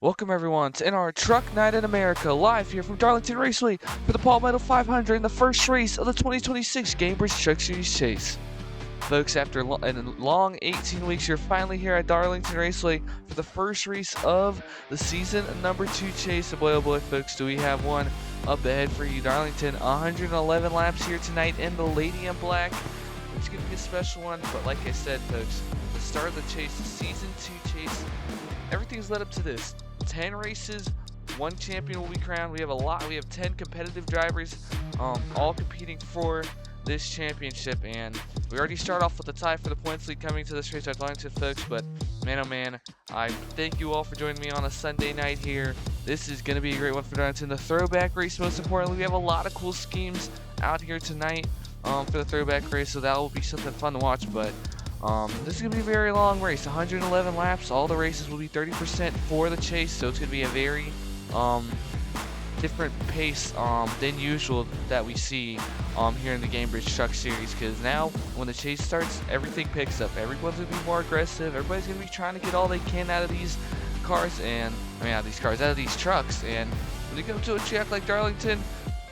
Welcome everyone to NR Truck Night in America, live here from Darlington Raceway for the Palmetto 500 in the first race of the 2026 Gainbridge Truck Series chase. Folks, after a long 18 weeks, you're finally here at Darlington Raceway for the first race of the season number 2 chase. And boy, oh boy, folks, do we have one up ahead for you. Darlington, 111 laps here tonight in the Lady in Black. It's going to be a special one, but like I said, folks, the start of the chase, the season 2 chase, everything's led up to this. 10 races, 1 champion will be crowned. We have 10 competitive drivers, all competing for this championship, and we already start off with the tie for the points lead coming to this race at Darlington, folks. But man, oh man, I thank you all for joining me on a Sunday night here. This is going to be a great one for Darlington. The throwback race, most importantly, we have a lot of cool schemes out here tonight for the throwback race, so that will be something fun to watch. But this is going to be a very long race, 111 laps. All the races will be 30% for the chase, so it's going to be a very different pace than usual that we see here in the Gainbridge Truck Series, because now when the chase starts, everything picks up. Everyone's going to be more aggressive. Everybody's going to be trying to get all they can out of these cars, out of these trucks. And when you come to a track like Darlington,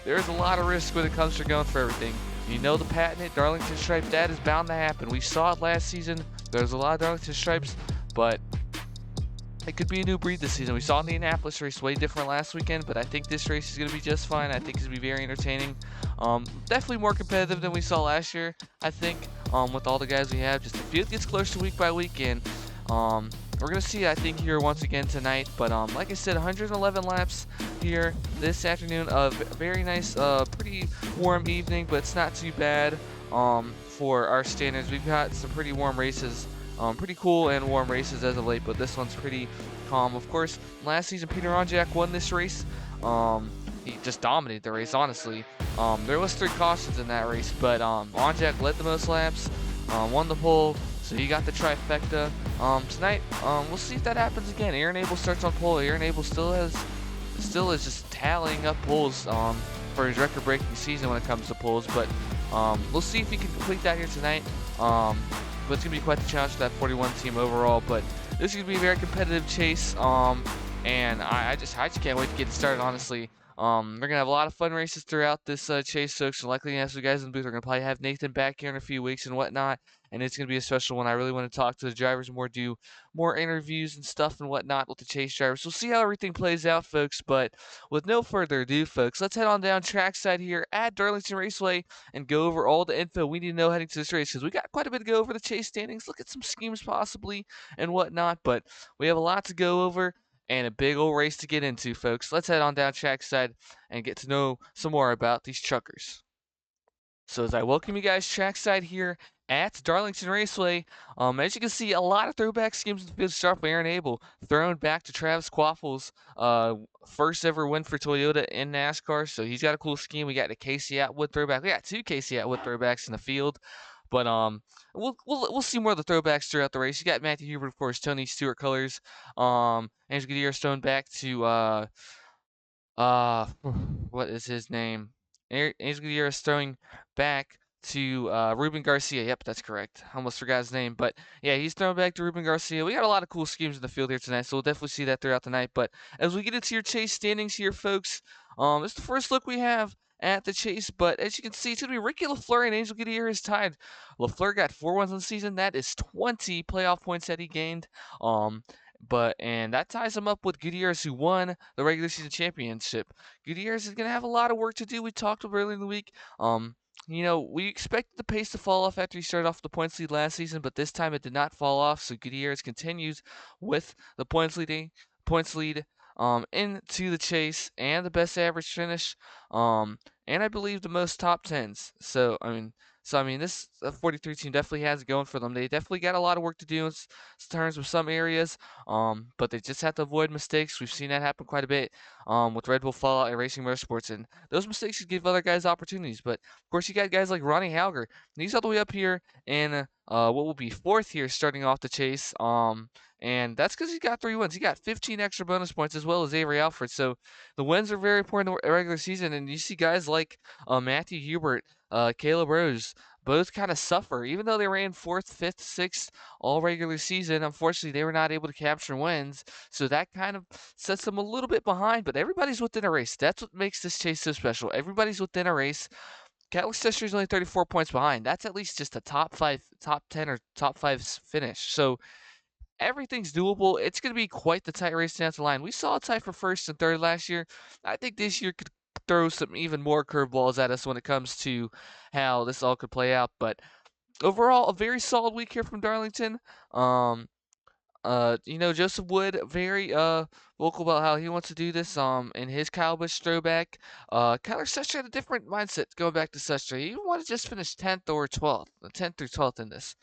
there's a lot of risk when it comes to going for everything. You know the patented Darlington stripe, that is bound to happen. We saw it last season. There's a lot of Darlington stripes, but it could be a new breed this season. We saw in the Indianapolis race, way different last weekend, but I think this race is going to be just fine. I think it's going to be very entertaining. Definitely more competitive than we saw last year, I think, with all the guys we have. Just the field gets closer week by week, and we're going to see, I think, here once again tonight. But like I said, 111 laps here this afternoon. A very nice, pretty warm evening, but it's not too bad for our standards. We've got some pretty warm races. Pretty cool and warm races as of late, but this one's pretty calm. Of course, last season Peter Onjak won this race. He just dominated the race, honestly. There was 3 cautions in that race, but Onjak led the most laps, won the pole, so he got the trifecta. Tonight, we'll see if that happens again. Aaron Abel starts on pole. Aaron Abel still is just tallying up poles for his record-breaking season when it comes to poles, but we'll see if he can complete that here tonight. But it's going to be quite the challenge for that 41 team overall. But this is going to be a very competitive chase, and I just can't wait to get it started, honestly. We're going to have a lot of fun races throughout this chase, so likely have some guys in the booth. We're going to probably have Nathan back here in a few weeks and whatnot, and it's going to be a special one. I really want to talk to the drivers more, do more interviews and stuff and whatnot with the chase drivers. We'll see how everything plays out, folks, but with no further ado, folks, let's head on down trackside here at Darlington Raceway and go over all the info we need to know heading to this race, because we got quite a bit to go over the chase standings, look at some schemes possibly and whatnot, but we have a lot to go over and a big old race to get into, folks. Let's head on down trackside and get to know some more about these truckers. So as I welcome you guys trackside here at Darlington Raceway, as you can see, a lot of throwback schemes in the field. Start by Aaron Abel, thrown back to Travis Quaffel's first ever win for Toyota in NASCAR. So he's got a cool scheme. We got the Casey Atwood throwback. We got 2 Casey Atwood throwbacks in the field. But we'll see more of the throwbacks throughout the race. You got Matthew Hubert, of course, Tony Stewart colors. Angel Gutierrez thrown back to what is his name? Angel Gutierrez throwing back to Ruben Garcia. Yep, that's correct. I almost forgot his name, but yeah, he's thrown back to Ruben Garcia. We got a lot of cool schemes in the field here tonight, so we'll definitely see that throughout the night. But as we get into your chase standings here, folks, it's the first look we have at the chase, but as you can see, it's going to be Ricky LaFleur and Angel Gutierrez tied. LaFleur got 4 wins on the season. That is 20 playoff points that he gained. And that ties him up with Gutierrez, who won the regular season championship. Gutierrez is going to have a lot of work to do. We talked about earlier in the week. We expected the pace to fall off after he started off the points lead last season, but this time it did not fall off. So Gutierrez continues with the points lead into the chase and the best average finish, and I believe the most top 10s. So this 43 team definitely has it going for them. They definitely got a lot of work to do in terms of some areas, but they just have to avoid mistakes. We've seen that happen quite a bit with Red Bull Fallout and Racing Motorsports, and those mistakes could give other guys opportunities. But of course, you got guys like Ronnie Hauger. He's all the way up here in what will be 4th here, starting off the chase. And that's because he got 3 wins. He got 15 extra bonus points as well as Avery Alfred. So the wins are very important in the regular season. And you see guys like Matthew Hubert, Caleb Rose, both kind of suffer. Even though they ran 4th, 5th, 6th all regular season, unfortunately, they were not able to capture wins. So that kind of sets them a little bit behind, but everybody's within a race. That's what makes this chase so special. Everybody's within a race. Cadillac Chester is only 34 points behind. That's at least just a top 5, top 10, or top 5 finish. So everything's doable. It's going to be quite the tight race down the line. We saw a tie for 1st and 3rd last year. I think this year could throw some even more curveballs at us when it comes to how this all could play out. But overall, a very solid week here from Darlington. Joseph Wood, very vocal about how he wants to do this in his Kyle Busch throwback. Kyler Sestra had a different mindset going back to Sestra. He wanted to just finish 10th or 12th, 10th through 12th in this.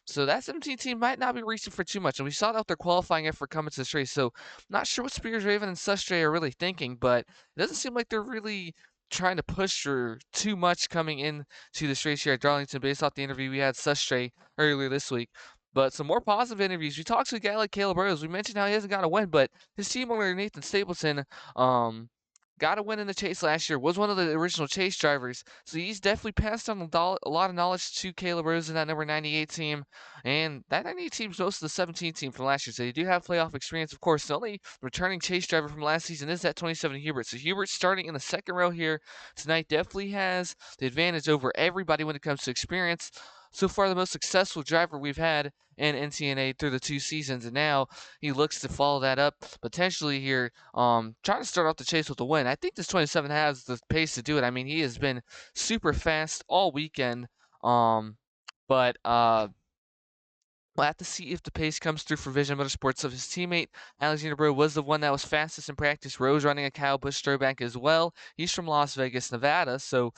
So that 17 team might not be reaching for too much, and we saw that with their qualifying effort coming to this race. So not sure what Spears, Raven, and Sestra are really thinking, but it doesn't seem like they're really trying to push for too much coming in to this race here at Darlington based off the interview we had Sestra earlier this week. But some more positive interviews. We talked to a guy like Caleb Rose. We mentioned how he hasn't got a win, but his team owner, Nathan Stapleton, got a win in the chase last year, was one of the original chase drivers. So he's definitely passed on a lot of knowledge to Caleb Rose in that number 98 team. And that 98 team is most of the 17 team from last year. So they do have playoff experience. Of course, the only returning chase driver from last season is that 27 Hubert. So Hubert starting in the 2nd row here tonight definitely has the advantage over everybody when it comes to experience. So far, the most successful driver we've had in NTNA through the 2 seasons, and now he looks to follow that up potentially here, trying to start off the chase with a win. I think this 27 has the pace to do it. I mean, he has been super fast all weekend, but we'll have to see if the pace comes through for Vision Motorsports. So his teammate, Alexander Bro, was the one that was fastest in practice. Rose running a Kyle Busch throwback as well. He's from Las Vegas, Nevada. So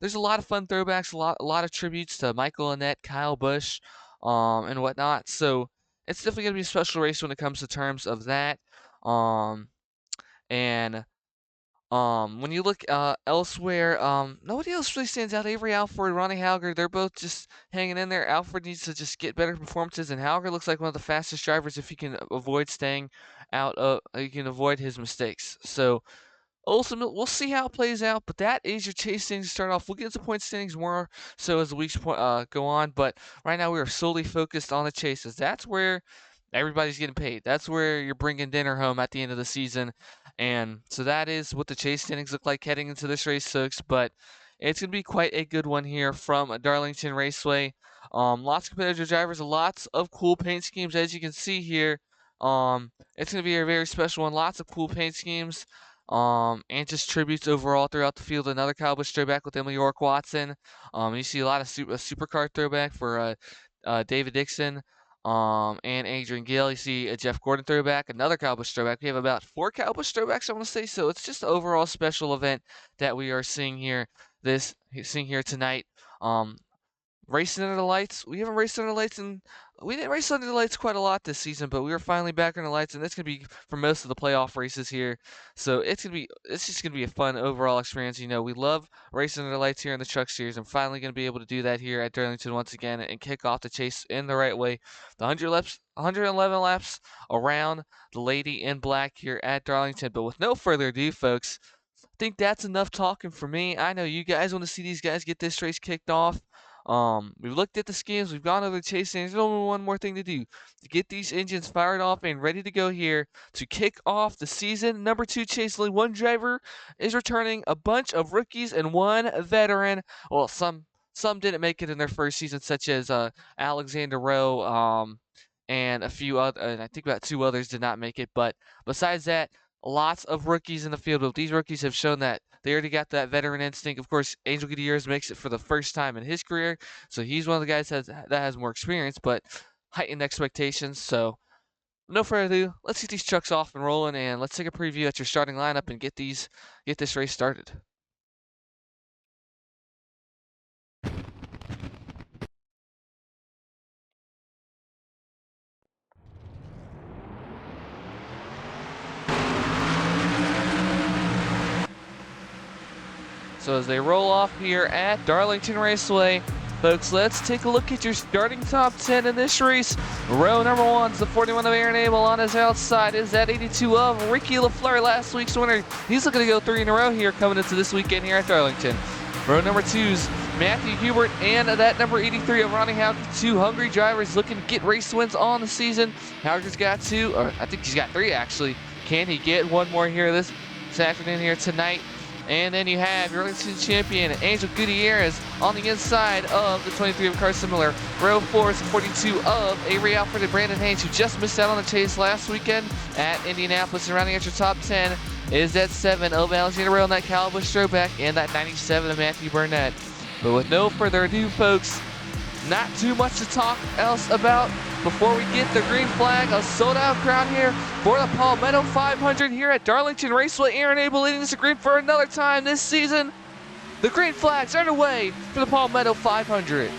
there's a lot of fun throwbacks, a lot of tributes to Michael Annett, Kyle Busch, and whatnot. So it's definitely going to be a special race when it comes to terms of that. And when you look elsewhere, nobody else really stands out. Avery Alford, Ronnie Hauger, they're both just hanging in there. Alford needs to just get better performances, and Hauger looks like one of the fastest drivers if he can avoid staying out of, he can avoid his mistakes. So ultimately, we'll see how it plays out, but that is your chase standings to start off. We'll get into point standings more so as the weeks go on, but right now we are solely focused on the chases. That's where everybody's getting paid. That's where you're bringing dinner home at the end of the season. And so that is what the chase standings look like heading into this race, folks. But it's going to be quite a good one here from Darlington Raceway. Lots of competitive drivers, lots of cool paint schemes, as you can see here. It's going to be a very special one. Lots of cool paint schemes. And just tributes overall throughout the field. Another Kyle Busch throwback with Emily York Watson. You see a lot of supercar throwback for David Dixon. And Adrian Gill. You see a Jeff Gordon throwback, another Kyle Busch throwback. We have about 4 Kyle Busch throwbacks, I want to say. So it's just an overall special event that we are seeing here tonight. Racing under the lights. We haven't raced under the lights, and we didn't race under the lights quite a lot this season, but we were finally back under the lights, and it's gonna be for most of the playoff races here. So it's just gonna be a fun overall experience. You know, we love racing under the lights here in the Truck Series. I'm finally gonna be able to do that here at Darlington once again and kick off the chase in the right way. The 111 laps around the lady in black here at Darlington. But with no further ado, folks, I think that's enough talking for me. I know you guys want to see these guys get this race kicked off. We've looked at the schemes, we've gone over the chase standings. There's only one more thing to do to get these engines fired off and ready to go here to kick off the season. Number 2 chase, only one driver is returning, a bunch of rookies and one veteran. Well, some didn't make it in their first season, such as Alexander Rowe, and a few other, and I think about 2 others did not make it. But besides that, lots of rookies in the field. But these rookies have shown that they already got that veteran instinct. Of course, Angel Gutierrez makes it for the first time in his career, so he's one of the guys that has more experience, but heightened expectations. So no further ado, let's get these trucks off and rolling, and let's take a preview at your starting lineup and get this race started. So as they roll off here at Darlington Raceway, folks, let's take a look at your starting top 10 in this race. Row number 1's the 41 of Aaron Abel. On his outside is that 82 of Ricky LaFleur, last week's winner. He's looking to go 3 in a row here coming into this weekend here at Darlington. Row number 2's Matthew Hubert and that number 83 of Ronnie Hauger, 2 hungry drivers looking to get race wins on the season. Hauger's got 2, or I think he's got 3 actually. Can he get one more here this afternoon here tonight? And then you have your Darlington champion, Angel Gutierrez, on the inside of the 23 of Carson Miller. Row 4 is 42 of Avery Alfred and Brandon Haynes, who just missed out on the chase last weekend at Indianapolis. And rounding out your top 10 is that 7 of Alexander Rowe and that Calabush throwback, and that 97 of Matthew Burnett. But with no further ado, folks, not too much to talk else about before we get the green flag. A sold-out crowd here for the Palmetto 500 here at Darlington Raceway. Aaron Abel leading the green for another time this season. The green flags are underway for the Palmetto 500.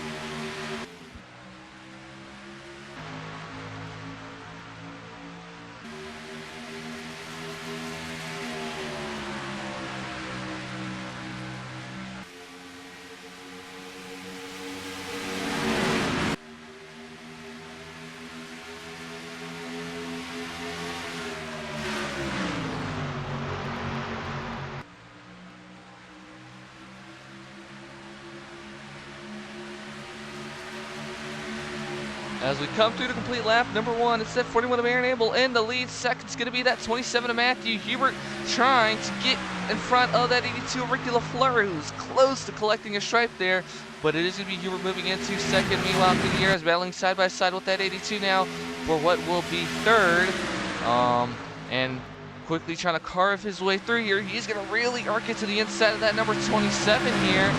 As we come through the complete lap, number 1, it's that 41 of Aaron Abel in the lead. Second's going to be that 27 of Matthew Hubert, trying to get in front of that 82 of Ricky LaFleur, who's close to collecting a stripe there. But it is going to be Hubert moving into second. Meanwhile, Gutierrez battling side by side with that 82 now for what will be third. And quickly trying to carve his way through here. He's going to really arc it to the inside of that number 27 here.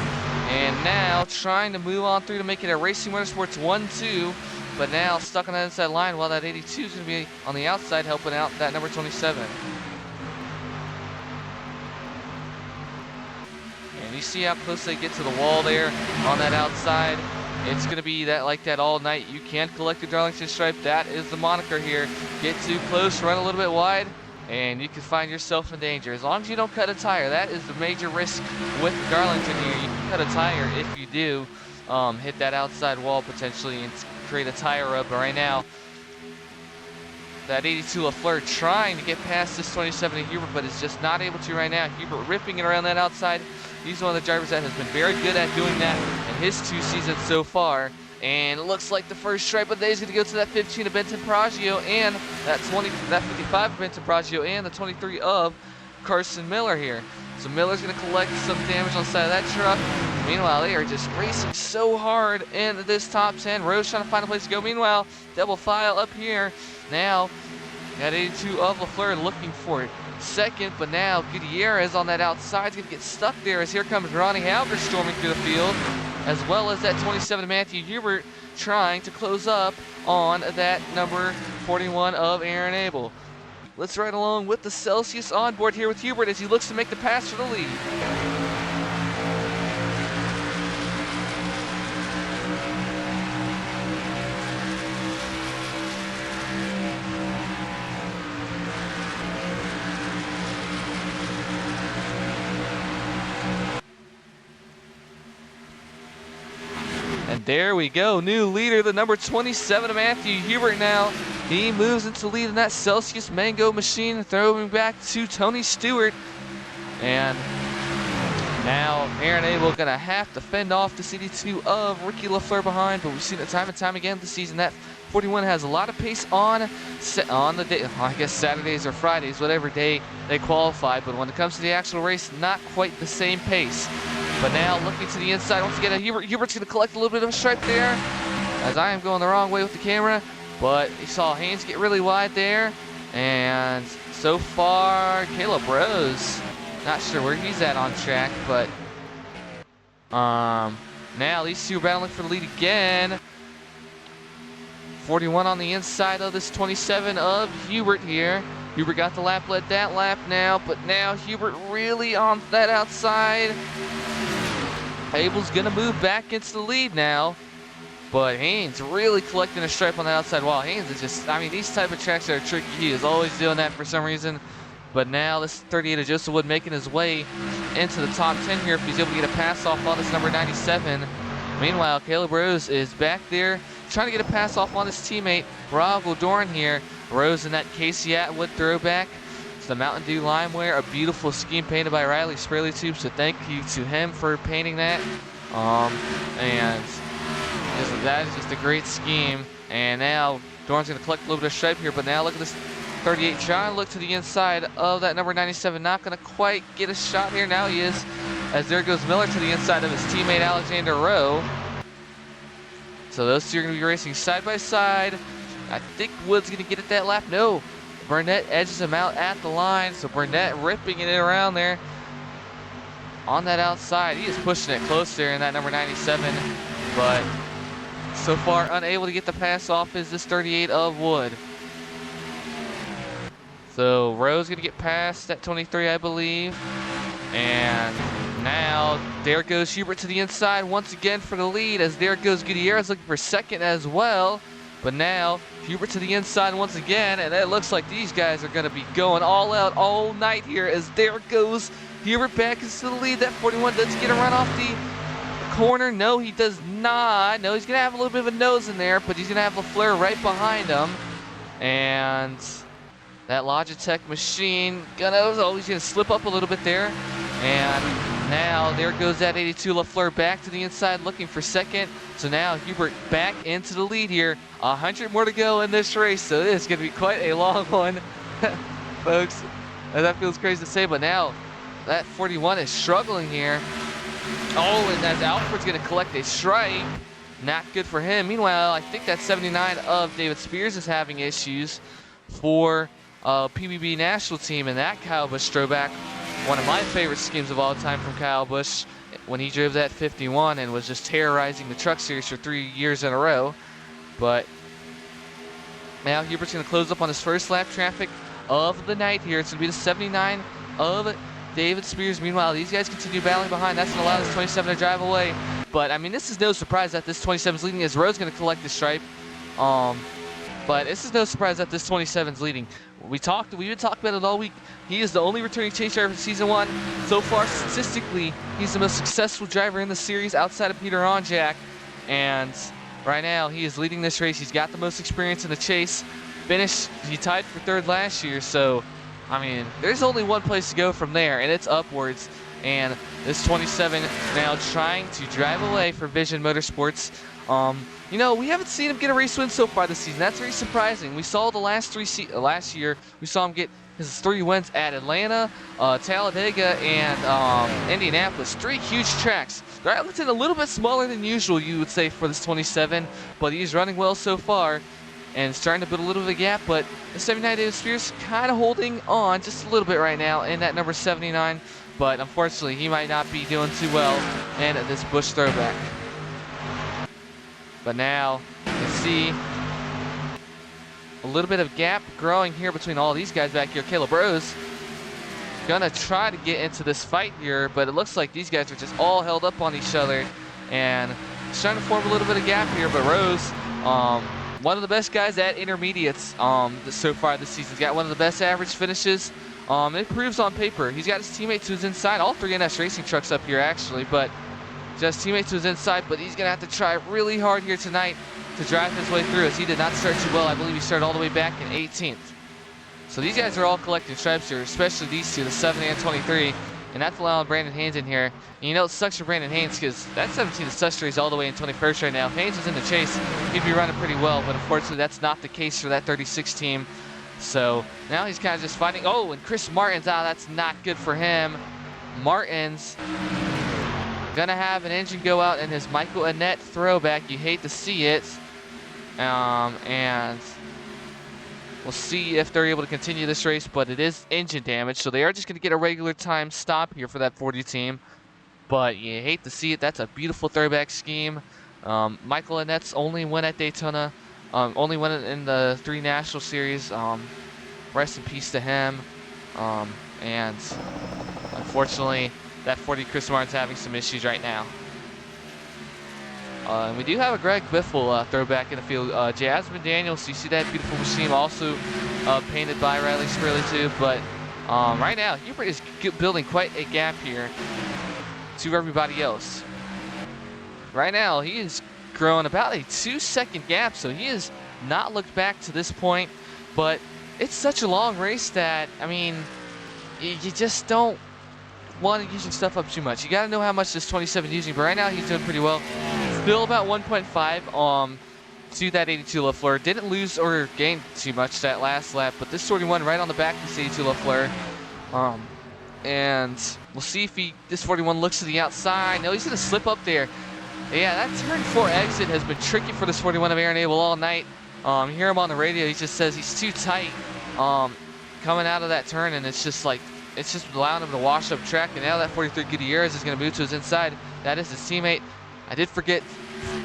And now trying to move on through to make it a Racing Motorsports 1-2. But now stuck on that inside line while that 82 is going to be on the outside helping out that number 27. And you see how close they get to the wall there on that outside. It's going to be that like that all night. You can't collect the Darlington stripe. That is the moniker here. Get too close, run a little bit wide, and you can find yourself in danger. As long as you don't cut a tire, that is the major risk with Darlington here. You can cut a tire if you do hit that outside wall potentially and create a tire up. But right now, that 82 LaFleur trying to get past this 27 of Hubert, but is just not able to right now. Hubert ripping it around that outside. He's one of the drivers that has been very good at doing that in his 2 seasons so far. And it looks like the first stripe of the day is going to go to that 15 of Benton Paraggio and that 55 of Benton Paraggio and the 23 of Carson Miller here. So Miller's going to collect some damage on the side of that truck. Meanwhile, they are just racing so hard in this top 10. Rose trying to find a place to go. Meanwhile, double file up here. Now, got 82 of LaFleur looking for it. Second, but now Gutierrez on that outside is going to get stuck there as here comes Ronnie Hauger storming through the field, as well as that 27 Matthew Hubert trying to close up on that number 41 of Aaron Abel. Let's ride along with the Celsius on board here with Hubert as he looks to make the pass for the lead. And there we go, new leader, the number 27 of Matthew Hubert now. He moves into lead in that Celsius Mango machine, throwing back to Tony Stewart. And now Aaron Abel gonna have to fend off the 82 of Ricky LaFleur behind, but we've seen it time and time again this season that 41 has a lot of pace on the day, I guess Saturdays or Fridays, whatever day they qualify, but when it comes to the actual race, not quite the same pace. But now looking to the inside, once again, Hubert's gonna collect a little bit of a stripe there, as I am going the wrong way with the camera, but you saw Haynes get really wide there, and so far, Caleb Rose, not sure where he's at on track, but now these two are battling for the lead again. 41 on the inside of this 27 of Hubert here. Hubert got the lap, led that lap now, but now Hubert really on that outside. Abel's gonna move back into the lead now, but Haynes really collecting a stripe on the outside wall. Haynes is just, I mean, these type of tracks are tricky. He is always doing that for some reason. But now this 38 of Joseph Wood making his way into the top 10 here if he's able to get a pass off on this number 97. Meanwhile, Caleb Rose is back there trying to get a pass off on his teammate, Rob Godoran here. Rose in that Casey Atwood throwback. It's the Mountain Dew Limeware, a beautiful scheme painted by Riley Spraley Tube, so thank you to him for painting that. And that is just a great scheme. And now Dorn's going to collect a little bit of stripe here, but now look at this 38 trying to look to the inside of that number 97. Not going to quite get a shot here. Now he is, as there goes Miller to the inside of his teammate Alexander Rowe. So those two are going to be racing side by side. I think Wood's going to get it that lap. No, Burnett edges him out at the line. So Burnett ripping it around there on that outside. He is pushing it closer in that number 97, but so far unable to get the pass off is this 38 of Wood. So Rowe's going to get past that 23, I believe. And now there goes Hubert to the inside once again for the lead, as there goes Gutierrez looking for second as well. But now Hubert to the inside once again, and it looks like these guys are going to be going all out all night here, as there goes Hubert back into the lead. That 41 does get a run off the corner. No, he does not. No, he's going to have a little bit of a nose in there, but he's going to have LaFleur right behind him. And that Logitech machine always going to slip up a little bit there. And now there goes that 82 LaFleur back to the inside looking for second. So now Hubert back into the lead here. 100 more to go in this race, so it is going to be quite a long one, folks. That feels crazy to say, but now that 41 is struggling here. Oh, and as Alfred's going to collect a stripe. Not good for him. Meanwhile, I think that 79 of David Spears is having issues for PBB national team, and that Kyle Busch throwback, one of my favorite schemes of all time from Kyle Busch, when he drove that 51 and was just terrorizing the Truck Series for 3 years in a row. But now Hubert's going to close up on his first lap traffic of the night here. It's going to be the 79 of David Spears. Meanwhile, these guys continue battling behind. That's going to allow this 27 to drive away. But, I mean, this is no surprise that this 27 is leading, as Rowe's going to collect the stripe. But this is no surprise that this 27 is leading. We've been talking about it all week. He is the only returning chase driver in Season 1. So far, statistically, he's the most successful driver in the series outside of Peter Onjak. And right now, he is leading this race. He's got the most experience in the chase. He tied for third last year. So, I mean, there's only one place to go from there, and it's upwards. And this 27 now trying to drive away for Vision Motorsports. You know, we haven't seen him get a race win so far this season. That's very surprising. We saw the last year, we saw him get his 3 wins at Atlanta, Talladega, and Indianapolis. 3 huge tracks. Darlington a little bit smaller than usual, you would say, for this 27, but he's running well so far and starting to build a little bit of a gap. But the 79 David Spears kind of holding on just a little bit right now in that number 79, but unfortunately he might not be doing too well in this Busch throwback. But now you see a little bit of gap growing here between all these guys back here. Caleb Rose gonna try to get into this fight here, but it looks like these guys are just all held up on each other, and it's trying to form a little bit of gap here. But Rose, one of the best guys at intermediates so far this season. He's got one of the best average finishes. It proves on paper. He's got his teammates who's inside. All 3 NS Racing trucks up here actually, but just teammates who's inside. But he's gonna have to try really hard here tonight to drive his way through, as he did not start too well. I believe he started all the way back in 18th. So these guys are all collecting stripes here, especially these two, the 7 and 23. And that's allowing Brandon Haynes in here. And you know, it sucks for Brandon Haynes because that 17 is such he's all the way in 21st right now. If Haynes was in the chase, he'd be running pretty well, but unfortunately that's not the case for that 36 team. So now he's kind of just fighting. Oh, and Chris Martin's out. That's not good for him. Martin's gonna have an engine go out in his Michael Annett throwback. You hate to see it. And we'll see if they're able to continue this race, but it is engine damage, so they are just going to get a regular time stop here for that 40 team. But you hate to see it. That's a beautiful throwback scheme. Michael Annett's only win at Daytona, only win in the 3 National Series. Rest in peace to him. And unfortunately, that 40 Chris Martin's having some issues right now. And we do have a Greg Biffle throwback in the field. Jasmine Daniels, you see that beautiful machine also painted by Riley Spurley too. But right now, Hubert is building quite a gap here to everybody else. Right now, he is growing about a 2-second gap, so he has not looked back to this point. But it's such a long race that, I mean, you just don't want to use your stuff up too much. You got to know how much this 27 is using, but right now he's doing pretty well. Still about 1.5 to that 82 LaFleur. Didn't lose or gain too much that last lap, but this 41 right on the back of this 82 LaFleur. And we'll see if this 41 looks to the outside. No, he's going to slip up there. Yeah, that turn 4 exit has been tricky for this 41 of Aaron Abel all night. You hear him on the radio, he just says he's too tight coming out of that turn, and it's just allowing him to wash up track. And now that 43 Gutierrez is going to move to his inside. That is his teammate. I did forget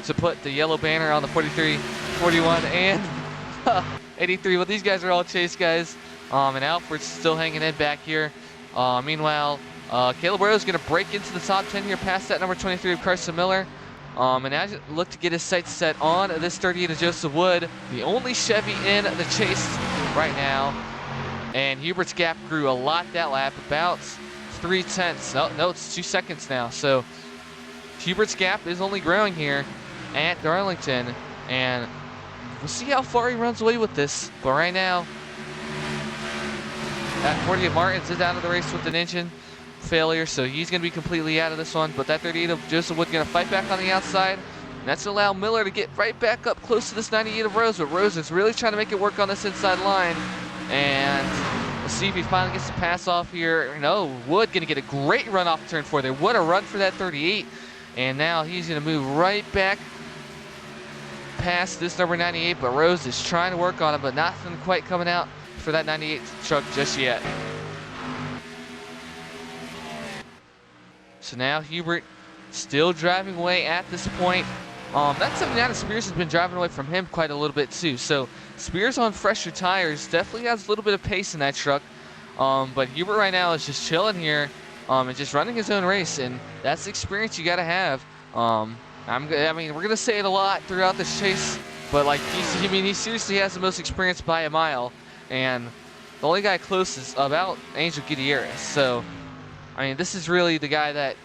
to put the yellow banner on the 43, 41, and 83. Well, these guys are all chase guys. And Alfred's still hanging in back here. Meanwhile, Caleb Rose is going to break into the top 10 here past that number 23 of Carson Miller. And as you look to get his sights set on this 38 of Joseph Wood, the only Chevy in the chase right now. And Hubert's gap grew a lot that lap, about 0.3. No, it's 2 seconds now. So Hubert's gap is only growing here at Darlington, and we'll see how far he runs away with this. But right now, that 48 Martins is out of the race with an engine failure, so he's going to be completely out of this one. But that 38 of Joseph Wood going to fight back on the outside, and that's going to allow Miller to get right back up close to this 98 of Rose. But Rose is really trying to make it work on this inside line, and we'll see if he finally gets the pass off here. No, Wood going to get a great run off turn 4 there. What a run for that 38, and now he's going to move right back past this number 98, but Rose is trying to work on him, but nothing quite coming out for that 98 truck just yet. So now Hubert still driving away at this point. That 79 of Spears has been driving away from him quite a little bit too. So Spears on fresher tires definitely has a little bit of pace in that truck. But Hubert right now is just chilling here and just running his own race, and that's the experience you got to have. I mean, we're gonna say it a lot throughout this chase, but like he seriously has the most experience by a mile, and the only guy close is about Angel Gutierrez. So I mean, this is really the guy that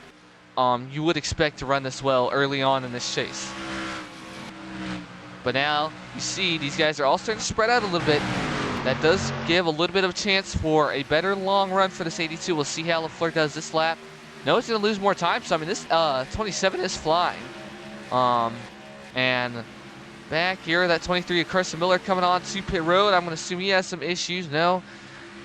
you would expect to run this well early on in this chase. But now you see these guys are all starting to spread out a little bit. That does give a little bit of a chance for a better long run for this 82. We'll see how LaFleur does this lap. No, he's going to lose more time, so I mean, this 27 is flying. And back here, that 23 of Carson Miller coming on to pit road. I'm going to assume he has some issues. No.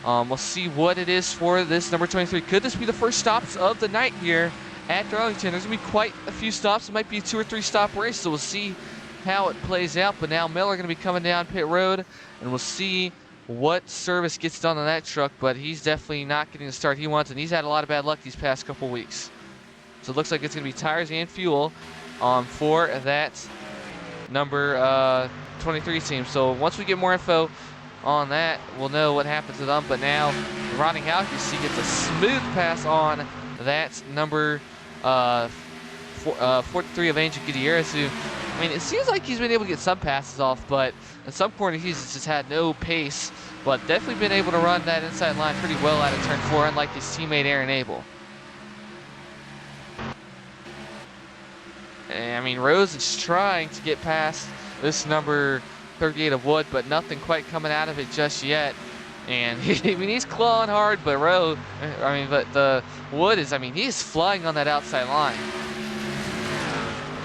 We'll see what it is for this number 23. Could this be the first stops of the night here at Darlington? There's going to be quite a few stops. It might be a 2 or 3 stop race, so we'll see how it plays out. But now Miller going to be coming down pit road, and we'll see what service gets done on that truck. But he's definitely not getting the start he wants, and he's had a lot of bad luck these past couple weeks. So it looks like it's going to be tires and fuel for that number 23 team. So once we get more info on that, we'll know what happens to them. But now Ronnie Houck, you see, gets a smooth pass on that number 43 of Angel Gutierrez, who, I mean, it seems like he's been able to get some passes off, but in some corners he's just had no pace, but definitely been able to run that inside line pretty well out of turn 4, unlike his teammate Aaron Abel. And, I mean, Rose is trying to get past this number 38 of Wood, but nothing quite coming out of it just yet. And I mean, he's clawing hard, but the Wood is, I mean, he's flying on that outside line.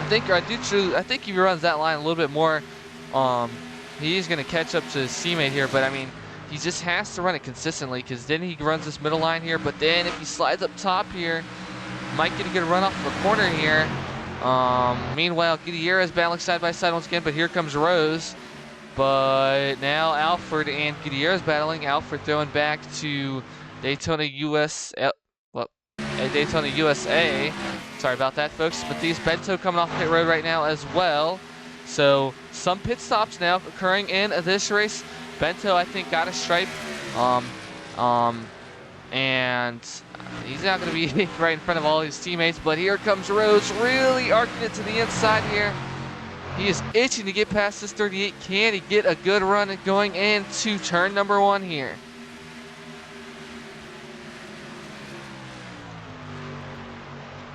I think if he runs that line a little bit more, he's going to catch up to his teammate here. But I mean, he just has to run it consistently, because then he runs this middle line here. But then if he slides up top here, might get a good run off of a corner here. Meanwhile, Gutierrez battling side by side once again, but here comes Rose. But now Alfred and Gutierrez battling. Alfred throwing back to Daytona USA. Sorry about that, folks. Matthias Bento coming off pit road right now as well. So some pit stops now occurring in this race. Bento, I think, got a stripe. And he's not going to be right in front of all his teammates. But here comes Rose, really arcing it to the inside here. He is itching to get past this 38. Can he get a good run going into turn number 1 here?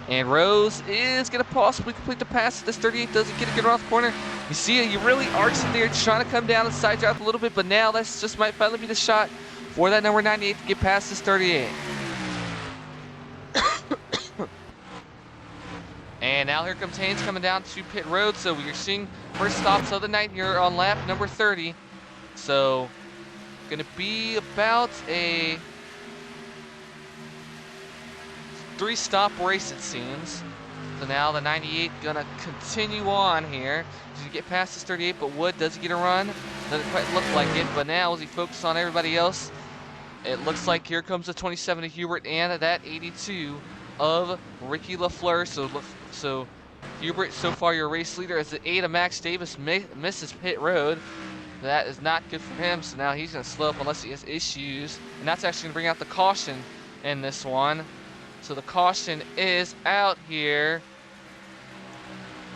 And Rose is going to possibly complete the pass. This 38 doesn't get a good run off the corner. You see it, he really arcs it there, trying to come down and side drive a little bit, but now that's just might finally be the shot for that number 98 to get past this 38. And now here comes Haynes coming down to pit road. So we are seeing first stops of the night here on lap number 30. So gonna be about a 3-stop race, it seems. So now the 98 gonna continue on here. Did he get past this 38, but Wood, does he get a run? Doesn't quite look like it, but now as he focuses on everybody else, it looks like here comes the 27 of Hubert and that 82 of Ricky LaFleur. So Hubert, so far your race leader, as the 8 of Max Davis misses pit road. That is not good for him, so now he's gonna slow up unless he has issues. And that's actually gonna bring out the caution in this one. So the caution is out here.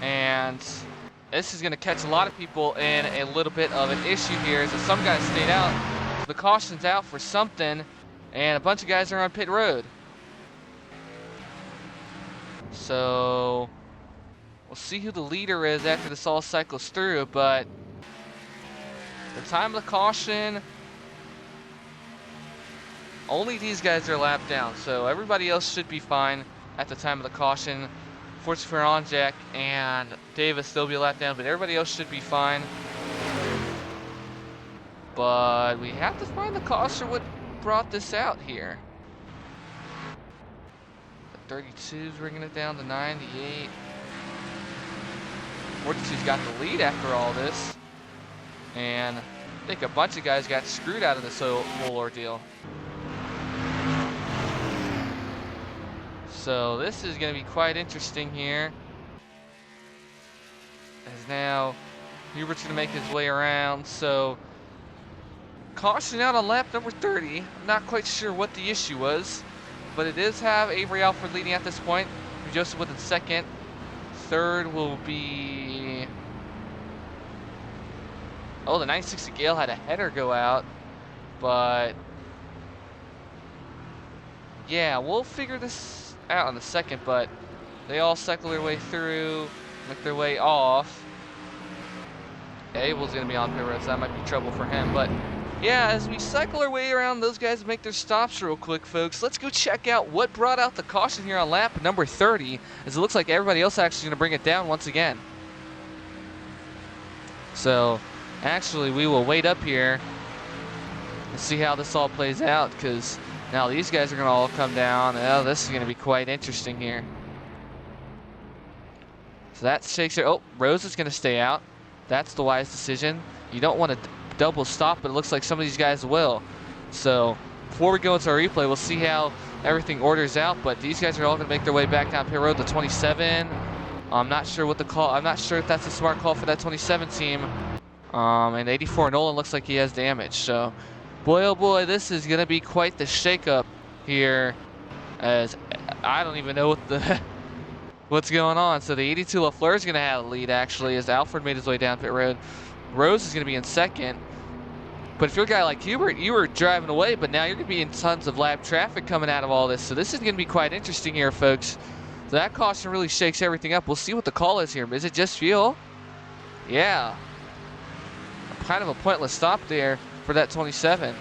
And this is gonna catch a lot of people in a little bit of an issue here, so some guys stayed out. So the caution's out for something, and a bunch of guys are on pit road. So we'll see who the leader is after this all cycles through, but the time of the caution, only these guys are lapped down, so everybody else should be fine at the time of the caution. Fortunately for Onjak and Davis, they'll be lapped down, but everybody else should be fine. But we have to find the cause for what brought this out here. The 32's bringing it down to 98. 42's got the lead after all this. And I think a bunch of guys got screwed out of this whole ordeal. So this is going to be quite interesting here. As now Hubert's going to make his way around. So caution out on lap number 30. I'm not quite sure what the issue was, but it does have Avery Alford leading at this point. Joseph with in second. Third will be... Oh, the 960 Gale had a header go out, but yeah, we'll figure this out in a second, but they all cycle their way through, make their way off. Abel's gonna be on pit road, so that might be trouble for him, but yeah, as we cycle our way around, those guys make their stops real quick, folks. Let's go check out what brought out the caution here on lap number 30, as it looks like everybody else actually gonna bring it down once again. So actually, we will wait up here and see how this all plays out, because now these guys are going to all come down. Oh, this is going to be quite interesting here. So that shakes it. Oh, Rose is going to stay out. That's the wise decision. You don't want to double stop, but it looks like some of these guys will. So before we go into our replay, we'll see how everything orders out, but these guys are all going to make their way back down pit road. The 27, I'm not sure what the call, I'm not sure if that's a smart call for that 27 team. And 84 Nolan looks like he has damage. So boy, oh boy, this is going to be quite the shakeup here, as I don't even know what what's going on. So the 82 LaFleur is going to have the lead, actually, as Alfred made his way down pit road. Rose is going to be in second. But if you're a guy like Hubert, you were driving away, but now you're going to be in tons of lap traffic coming out of all this. So this is going to be quite interesting here, folks. So that caution really shakes everything up. We'll see what the call is here. Is it just fuel? Yeah. Kind of a pointless stop there for that 27.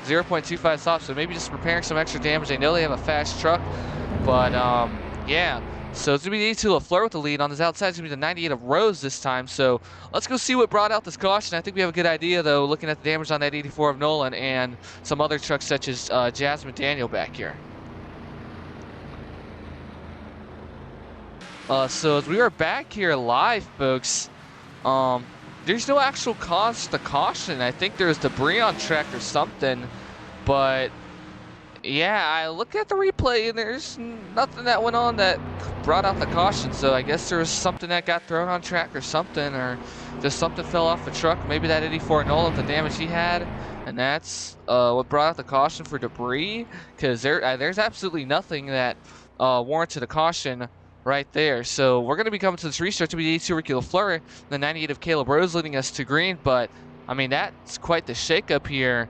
0.25 stops, so maybe just repairing some extra damage. They know they have a fast truck, but yeah. So it's going to be the 82 LaFleur with the lead. On his outside, it's going to be the 98 of Rose this time. So let's go see what brought out this caution. I think we have a good idea, though, looking at the damage on that 84 of Nolan and some other trucks such as Jasmine Daniel back here. So as we are back here live, folks, there's no actual cause to the caution. I think there's debris on track or something, but yeah, I look at the replay and there's nothing that went on that brought out the caution. So I guess there was something that got thrown on track or something, or just something fell off the truck. Maybe that 84 Nolan, the damage he had, and that's what brought out the caution for debris, because there's absolutely nothing that warranted a caution right there. So we're going to be coming to this restart to be the 82 Ricky LaFleur, the 98 of Caleb Rose leading us to green. But I mean, that's quite the shakeup here.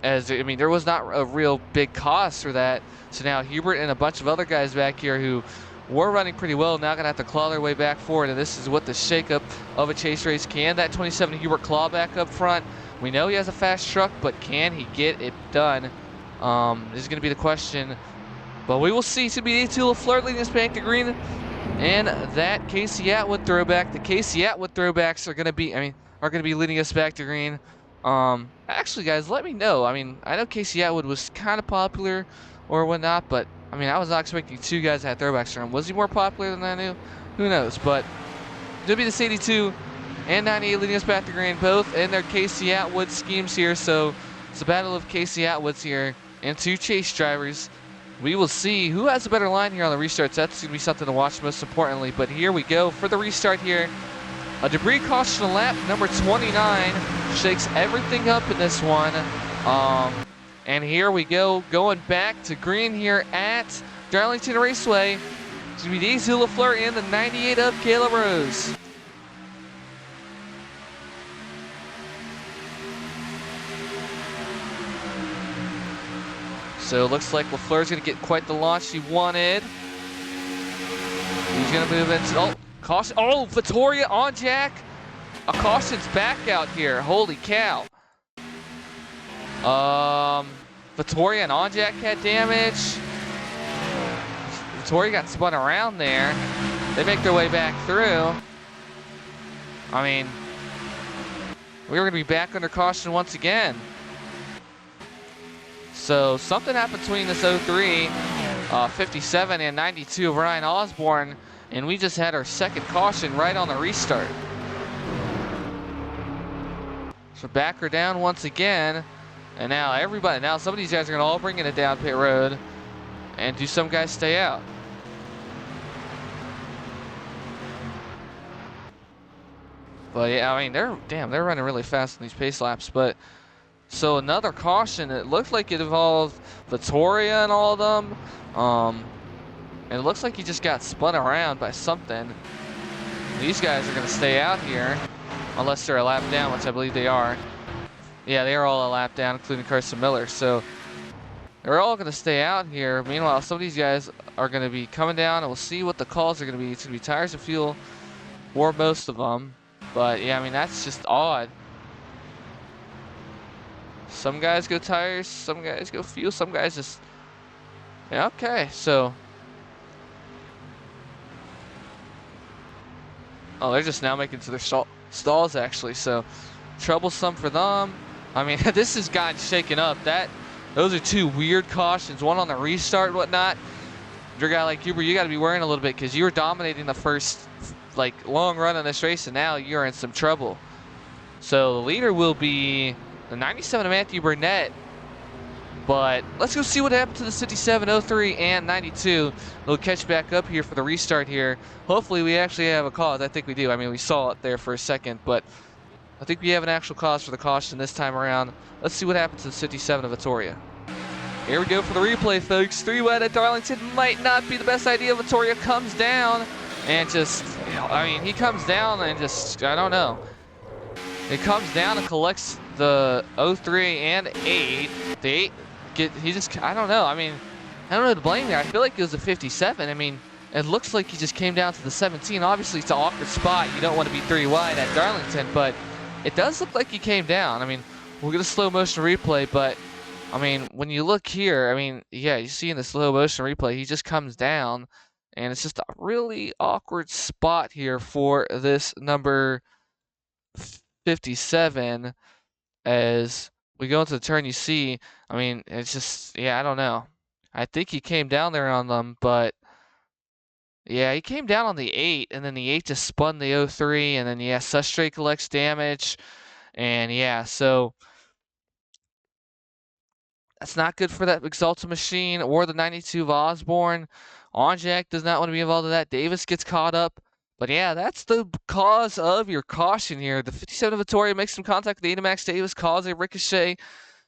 As I mean, there was not a real big cost for that. So now Hubert and a bunch of other guys back here who were running pretty well now going to have to claw their way back forward. And this is what the shakeup of a chase race can. That 27 Hubert claw back up front. We know he has a fast truck, but can he get it done? This is going to be the question But we will see. To be A2 LaFleur leading us back to green. And that Casey Atwood throwback. The Casey Atwood throwbacks are gonna be leading us back to green. Actually, guys, let me know. I mean, I know Casey Atwood was kind of popular or whatnot, but I mean, I was not expecting two guys that had throwbacks from him. Was he more popular than I knew? Who knows? But it'll be this 82 and 98 leading us back to green, both in their Casey Atwood schemes here. So it's a battle of Casey Atwoods here and two chase drivers. We will see who has a better line here on the restarts. That's going to be something to watch most importantly. But here we go for the restart here. A debris caution lap number 29 shakes everything up in this one. And here we go, going back to green here at Darlington Raceway. It's going to be Daisy LaFleur and the 98 of Kayla Rose. So it looks like LaFleur's going to get quite the launch he wanted. He's going to move into, oh, caution. Oh, Vittoria on Jack. A caution's back out here. Holy cow. Vittoria and on Jack had damage. Vittoria got spun around there. They make their way back through. I mean, we're going to be back under caution once again. So something happened between this 03, 57 and 92 of Ryan Osborne, and we just had our second caution right on the restart. So back her down once again, and now some of these guys are gonna all bring it down pit road, and do some guys stay out? But yeah, I mean, they're running really fast in these pace laps, but. So another caution. It looked like it involved Vittoria and all of them. And it looks like he just got spun around by something. These guys are going to stay out here unless they're a lap down, which I believe they are. Yeah, they are all a lap down, including Carson Miller. So they're all going to stay out here. Meanwhile, some of these guys are going to be coming down, and we'll see what the calls are going to be. It's going to be tires and fuel for most of them. But yeah, I mean, that's just odd. Some guys go tires, some guys go fuel, some guys just... Yeah, okay, so... Oh, they're just now making it to their stalls, actually, so... Troublesome for them. I mean, this has gotten shaken up. Those are two weird cautions, one on the restart and whatnot. Your guy like Huber, you got to be worrying a little bit, because you were dominating the first, like, long run in this race, and now you're in some trouble. So, the leader will be... the 97 of Matthew Burnett, but let's go see what happened to the 57, 03, and 92. We'll catch back up here for the restart here. Hopefully we actually have a cause. I think we do. I mean, we saw it there for a second, but I think we have an actual cause for the caution this time around. Let's see what happened to the 57 of Vittoria. Here we go for the replay, folks. 3 wide at Darlington might not be the best idea. Vittoria comes down and just, I mean, he comes down and just, I don't know. He comes down and collects the 03 and 8. The 8 I don't know. I mean, I don't know who to blame there. I feel like it was a 57. I mean, it looks like he just came down to the 17. Obviously, it's an awkward spot. You don't want to be 3 wide at Darlington, but it does look like he came down. I mean, we'll get a slow motion replay, but I mean, when you look here, I mean, yeah, you see in the slow motion replay, he just comes down, and it's just a really awkward spot here for this number 57. As we go into the turn, you see, I mean, it's just, yeah, I don't know. I think he came down there on them, but yeah, he came down on the 8, and then the 8 just spun the 03, and then, yeah, Sustre collects damage, and yeah, so that's not good for that Exalta machine or the 92 of Osborne. Onjak does not want to be involved in that. Davis gets caught up. But yeah, that's the cause of your caution here. The 57 of Vittoria makes some contact with the 8 of Max Davis, cause a ricochet.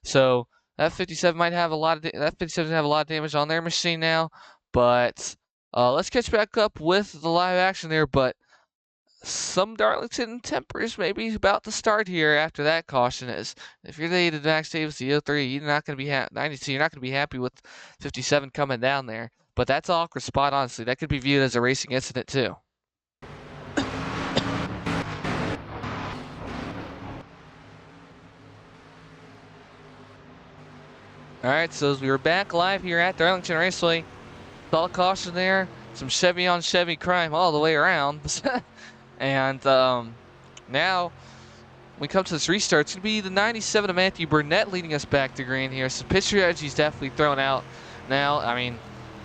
So that 57 might have a lot of damage on their machine now. But let's catch back up with the live action there. But some Darlington tempers may be about to start here after that caution is. If you're the 8 of Max Davis, the 03, you're not going to be 92. You're not going to be happy with 57 coming down there. But that's an awkward spot, honestly. That could be viewed as a racing incident too. All right, so as we were back live here at Darlington Raceway, Saw caution there. Some Chevy on Chevy crime all the way around. And now we come to this restart. It's going to be the 97 of Matthew Burnett leading us back to green here. So pitch strategy is definitely thrown out now. I mean,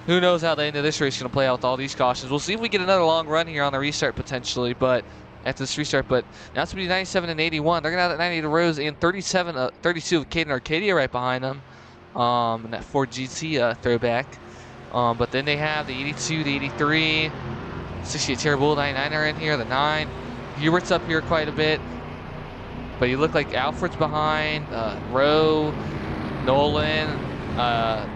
who knows how the end of this race is going to play out with all these cautions. We'll see if we get another long run here on the restart potentially, but after this restart. But now it's going to be 97 and 81. They're going to have that 98 of Rose and 32 of Caden Arcadia right behind them. And that Ford GT throwback. But then they have the 82, the 83, 68 Terrible, 99 are in here, the 9. Hubert's up here quite a bit. But you look like Alfred's behind, Rowe, Nolan,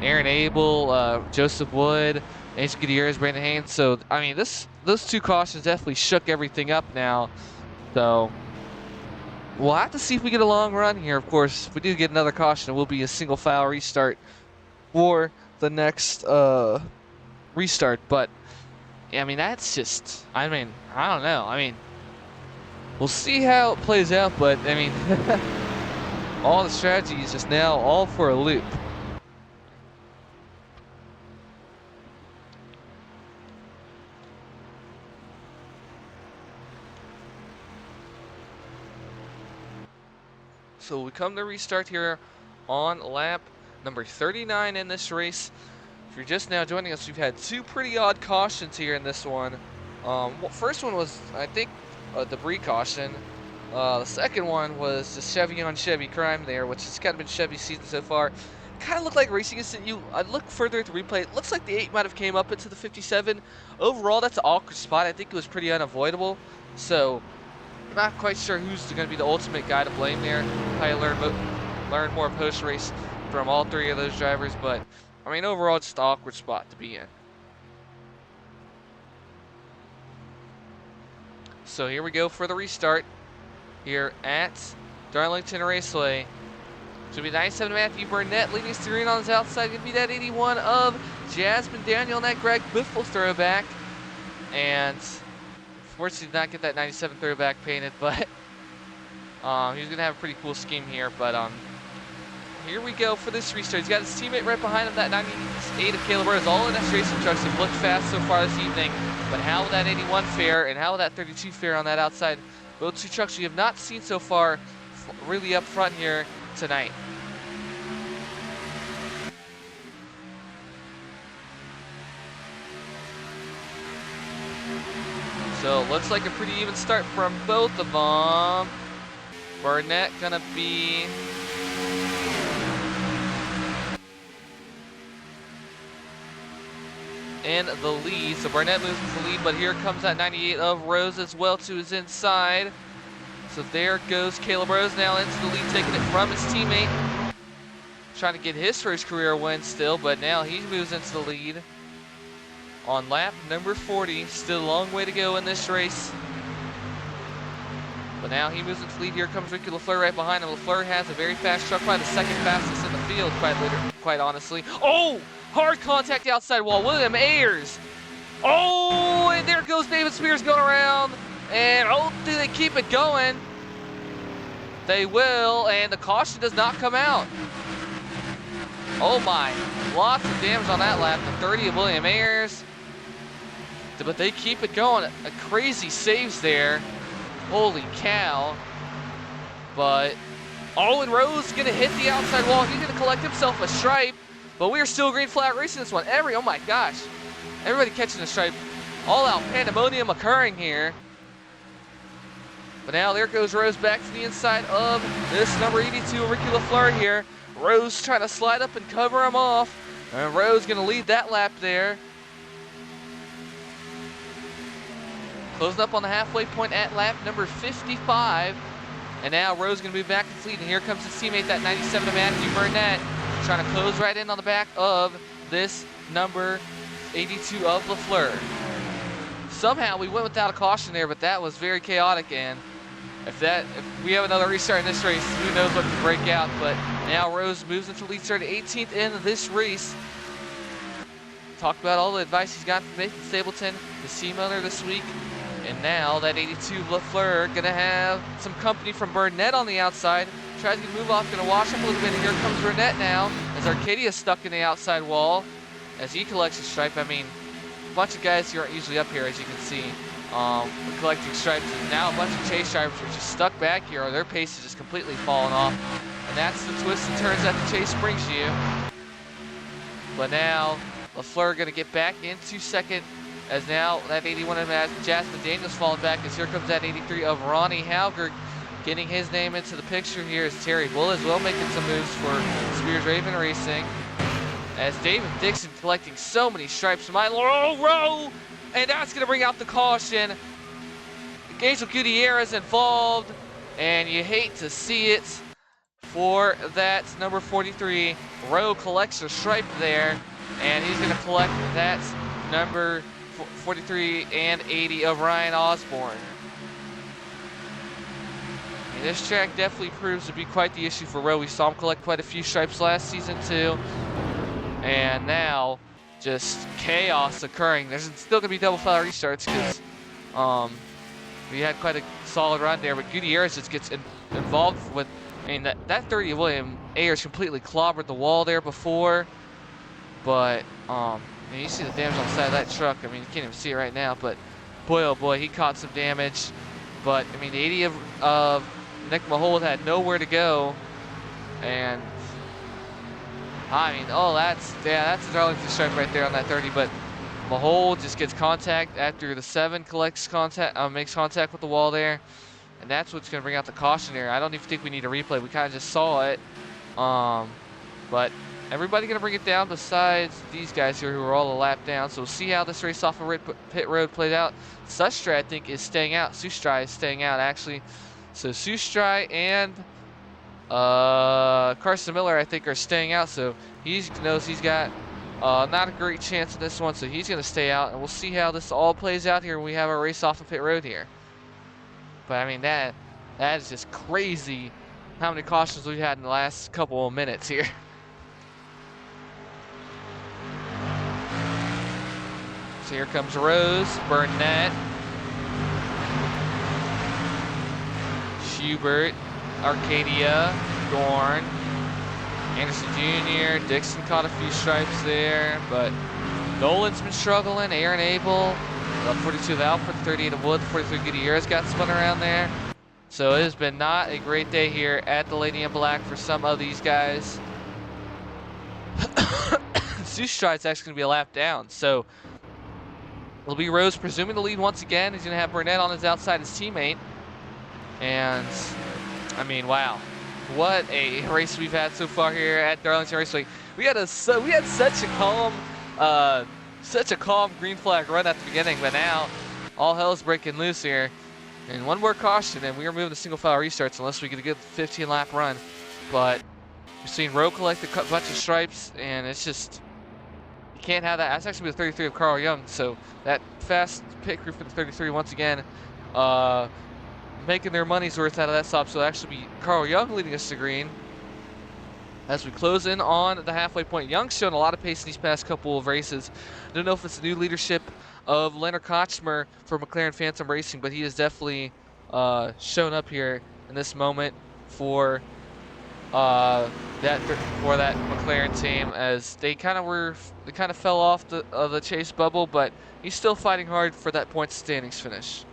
Aaron Abel, Joseph Wood, Angel Gutierrez, Brandon Haynes. So, I mean, those two cautions definitely shook everything up now. So, we'll have to see if we get a long run here. Of course, if we do get another caution, it will be a single file restart for the next restart. But, I mean, that's just, I mean, I don't know. I mean, we'll see how it plays out, but, I mean, all the strategy is just now all for a loop. So we come to restart here on lap number 39 in this race. If you're just now joining us, we've had two pretty odd cautions here in this one. First one was, I think, a debris caution. The second one was just Chevy on Chevy crime there, which has kind of been Chevy's season so far. Kind of looked like racing instant. I look further at the replay. It looks like the 8 might have came up into the 57. Overall, that's an awkward spot. I think it was pretty unavoidable. So, I'm not quite sure who's going to be the ultimate guy to blame there. Probably learn more post-race from all three of those drivers. But, I mean, overall, it's just an awkward spot to be in. So here we go for the restart here at Darlington Raceway. It's going to be 97 Matthew Burnett leading us to green on his outside. Going to be that 81 of Jasmine Daniel and that Greg Biffle throwback. And unfortunately did not get that 97 throwback painted, but he's going to have a pretty cool scheme here. But here we go for this restart. He's got his teammate right behind him, that 98 of Caleb Rose, all in racing trucks. They've looked fast so far this evening. But how will that 81 fare and how will that 32 fare on that outside? Both two trucks we have not seen so far really up front here tonight. So it looks like a pretty even start from both of them. Burnett gonna be in the lead. So Burnett moves to the lead, but here comes that 98 of Rose as well to his inside. So there goes Caleb Rose now into the lead, taking it from his teammate. Trying to get his first career win still, but now he moves into the lead on lap number 40. Still a long way to go in this race. But now he moves into the lead. Here comes Ricky LaFleur right behind him. LaFleur has a very fast truck, probably the second fastest in the field, quite honestly. Oh! Hard contact the outside wall. William Ayers. Oh, and there goes David Spears going around. And oh, do they keep it going? They will, and the caution does not come out. Oh my, lots of damage on that lap. The 30 of William Ayers. But they keep it going. A crazy saves there. Holy cow. But Owen Rose is going to hit the outside wall. He's going to collect himself a stripe. But we are still green flag racing this one. Oh my gosh. Everybody catching a stripe. All out pandemonium occurring here. But now there goes Rose back to the inside of this number 82, Ricky LaFleur here. Rose trying to slide up and cover him off. And Rose going to lead that lap there. Closing up on the halfway point at lap number 55. And now Rose going to move back to the lead. And here comes his teammate, that 97 of Matthew Burnett. Trying to close right in on the back of this number 82 of LaFleur. Somehow we went without a caution there, but that was very chaotic. And if we have another restart in this race, who knows what can break out. But now Rose moves into the lead, started 18th in this race. Talked about all the advice he's got from Nathan Stapleton, the team owner this week. And now that 82 LaFleur gonna have some company from Burnett on the outside. Tries to move off, gonna wash up a little bit, and here comes Burnett now, as Arcadia is stuck in the outside wall. as he collects a stripe. I mean, a bunch of guys who aren't usually up here, as you can see, collecting stripes. And now a bunch of chase drivers are just stuck back here, or their pace is just completely falling off. And that's the twists and turns that the chase brings you. But now, LaFleur going to get back into second, as now that 81 of Jasmine Daniels falling back, as here comes that 83 of Ronnie Halger, getting his name into the picture here as Terry Bull as well, making some moves for Spears Raven Racing. As David Dixon collecting so many stripes from my low row, and that's going to bring out the caution. Gaisel Gutierrez involved, and you hate to see it for that number 43. Rowe collects a stripe there, and he's going to collect that number 43 and 80 of Ryan Osborne. And this track definitely proves to be quite the issue for Rowe. We saw him collect quite a few stripes last season too. And now, just chaos occurring. There's still going to be double foul restarts because we had quite a solid run there. But Gutierrez just gets involved with, I mean, that 30 of William Ayers completely clobbered the wall there before. But, you see the damage on the side of that truck. I mean, you can't even see it right now. But, boy, oh boy, he caught some damage. But, I mean, the 80 of Nick Mahold had nowhere to go. And I mean, oh, that's a Darlington stripe right there on that 30, but Mahold just gets contact after the 7 makes contact with the wall there, and that's what's going to bring out the caution there. I don't even think we need a replay. We kind of just saw it, but everybody going to bring it down besides these guys here who are all a lap down. So we'll see how this race off of pit road played out. Sustra, I think, is staying out. Sustrai is staying out, actually. So Sustrai and Carson Miller, I think, are staying out, so he knows he's got not a great chance in this one, so he's going to stay out, and we'll see how this all plays out here when we have a race off of pit road here. But I mean, that is just crazy how many cautions we've had in the last couple of minutes here. So here comes Rose, Burnett, Schubert, Arcadia, Dorn, Anderson Jr., Dixon caught a few stripes there, but Nolan's been struggling, Aaron Abel, the 42 of Alfred, 38 of Wood, 43 Gutierrez got spun around there. So it has been not a great day here at the Lady in Black for some of these guys. Sustride's actually going to be a lap down, so it'll be Rose presuming the lead once again. He's going to have Burnett on his outside, his teammate, and I mean, wow, what a race we've had so far here at Darlington Raceway. We had such a calm green flag run at the beginning, but now all hell's breaking loose here. And one more caution, and we are moving to single file restarts unless we get a good 15-lap run. But we've seen Rowe collect a bunch of stripes, and it's just, you can't have that. That's actually the 33 of Carl Young, so that fast pit crew for the 33 once again. Making their money's worth out of that stop, so it'll actually be Carl Young leading us to green. As we close in on the halfway point, Young's shown a lot of pace in these past couple of races. I don't know if it's the new leadership of Leonard Kochmer for McLaren Phantom Racing, but he has definitely shown up here in this moment for that McLaren team, as they kind of fell off the chase bubble, but he's still fighting hard for that points standings finish.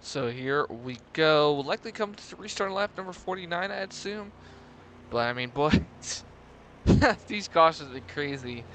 So here we go. We'll likely come to restart lap number 49, I'd assume. But I mean, boy, these cautions have been crazy.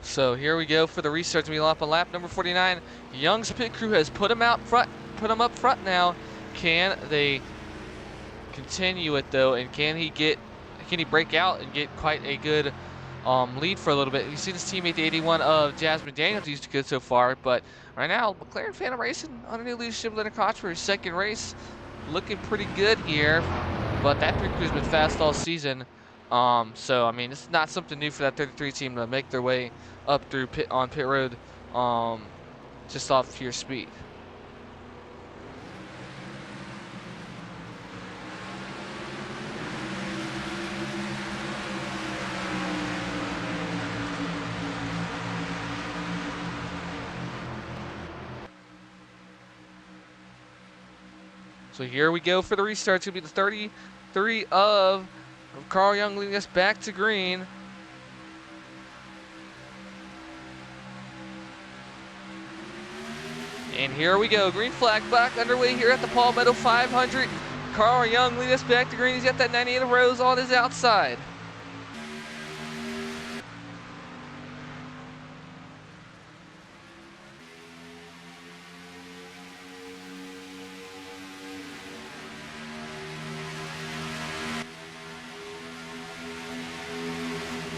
So here we go for the restart to be up on lap number 49. Young's pit crew has put him up front now. Can they continue it though? And can he break out and get quite a good lead for a little bit. You see this teammate, the 81 of Jasmine Daniels, used to go so far, but right now, McLaren Phantom Racing under new leadership, Leonard Koch for his second race, looking pretty good here. But that pit crew's been fast all season. So I mean, it's not something new for that 33 team to make their way up through pit road, just off pure speed. So here we go for the restart. It's going to be the 33 of Carl Young leading us back to green. And here we go. Green flag back underway here at the Palmetto 500. Carl Young leading us back to green. He's got that 98 of Rose on his outside.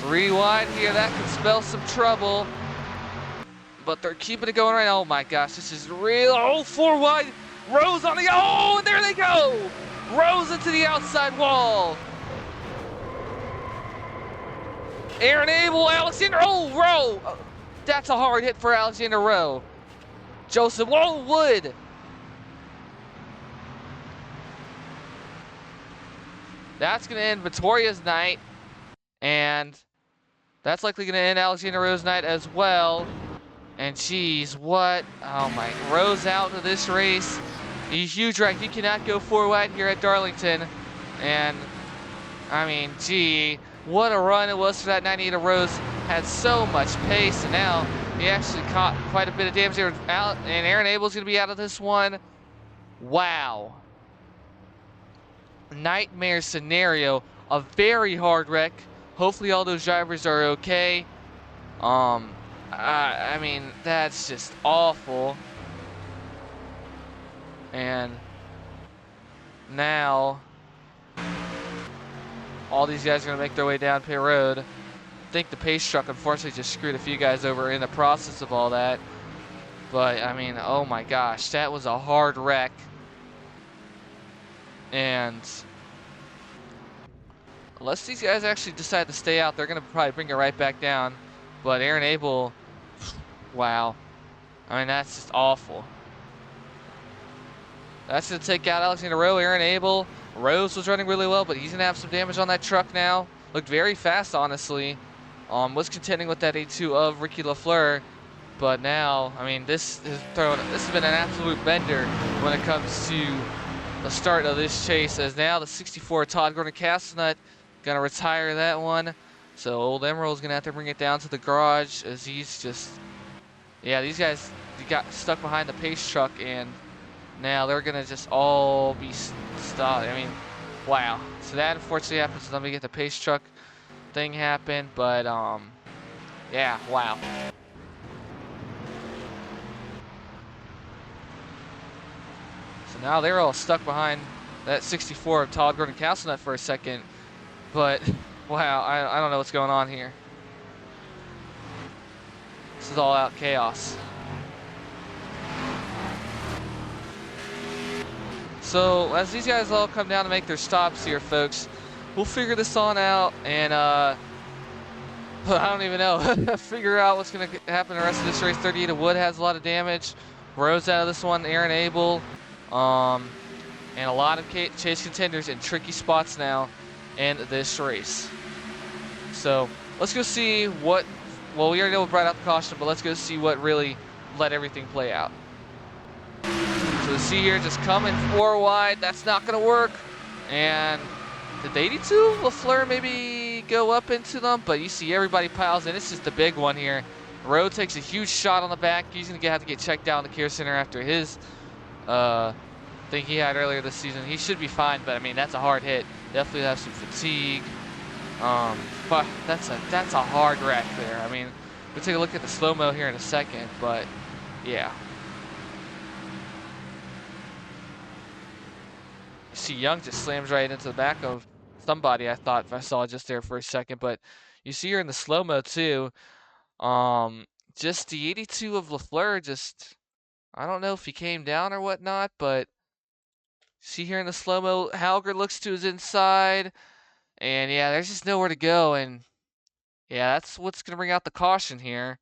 Three wide here, that could spell some trouble. But they're keeping it going right now. Oh my gosh, this is real. Oh, four wide. Rose on the, oh, and there they go. Rose into the outside wall. Aaron Abel, Alexander, oh, Rowe. That's a hard hit for Alexander Rowe. Joseph, whoa, Wood. That's going to end Victoria's night. And that's likely going to end Alexander Rowe's night as well. And geez, what? Oh my, Rose out of this race. A huge wreck. You cannot go four wide here at Darlington. And I mean, gee, what a run it was for that 98 of Rose. Had so much pace, and now he actually caught quite a bit of damage there. And Aaron Abel's going to be out of this one. Wow. Nightmare scenario. A very hard wreck. Hopefully all those drivers are okay. I mean, that's just awful. And now all these guys are going to make their way down pit road. I think the pace truck unfortunately just screwed a few guys over in the process of all that. But I mean, oh my gosh, that was a hard wreck. And unless these guys actually decide to stay out, they're going to probably bring it right back down. But Aaron Abel, wow. I mean, that's just awful. That's going to take out Alexander Rowe, Aaron Abel. Rose was running really well, but he's going to have some damage on that truck now. Looked very fast, honestly. Was contending with that A2 of Ricky LaFleur. But now, I mean, this has been an absolute bender when it comes to the start of this chase. As now the 64 Todd Gordon-Castlenut going to retire that one. So old Emerald's going to have to bring it down to the garage as he's just, yeah, these guys got stuck behind the pace truck, and now they're going to just all be stopped. I mean, wow. So that unfortunately happens. So let me get the pace truck thing happen, but yeah, wow. So now they're all stuck behind that 64 of Todd Gordon-Castlenut for a second, but wow, I don't know what's going on here. This is all out chaos. So as these guys all come down to make their stops here, folks, we'll figure this on out, and I don't even know. Figure out what's going to happen the rest of this race. 38 of Wood has a lot of damage. Rose out of this one. Aaron Abel. And a lot of chase contenders in tricky spots now in this race. So let's go see what, well, we already know what brought out the caution, but let's go see what really let everything play out. So the see here just coming four wide. That's not going to work. And did the 82 LaFleur maybe go up into them? But you see everybody piles in. It's just a big one here. Rowe takes a huge shot on the back. He's going to have to get checked out in the care center after his thing he had earlier this season. He should be fine, but I mean, that's a hard hit. Definitely have some fatigue. But that's a hard wreck there. I mean, we'll take a look at the slow-mo here in a second, but yeah. You see Young just slams right into the back of somebody I thought I saw just there for a second, but you see her in the slow-mo too. Just the 82 of LaFleur, just, I don't know if he came down or whatnot, but see here in the slow-mo, Halger looks to his inside, and yeah, there's just nowhere to go, and yeah, that's what's going to bring out the caution here.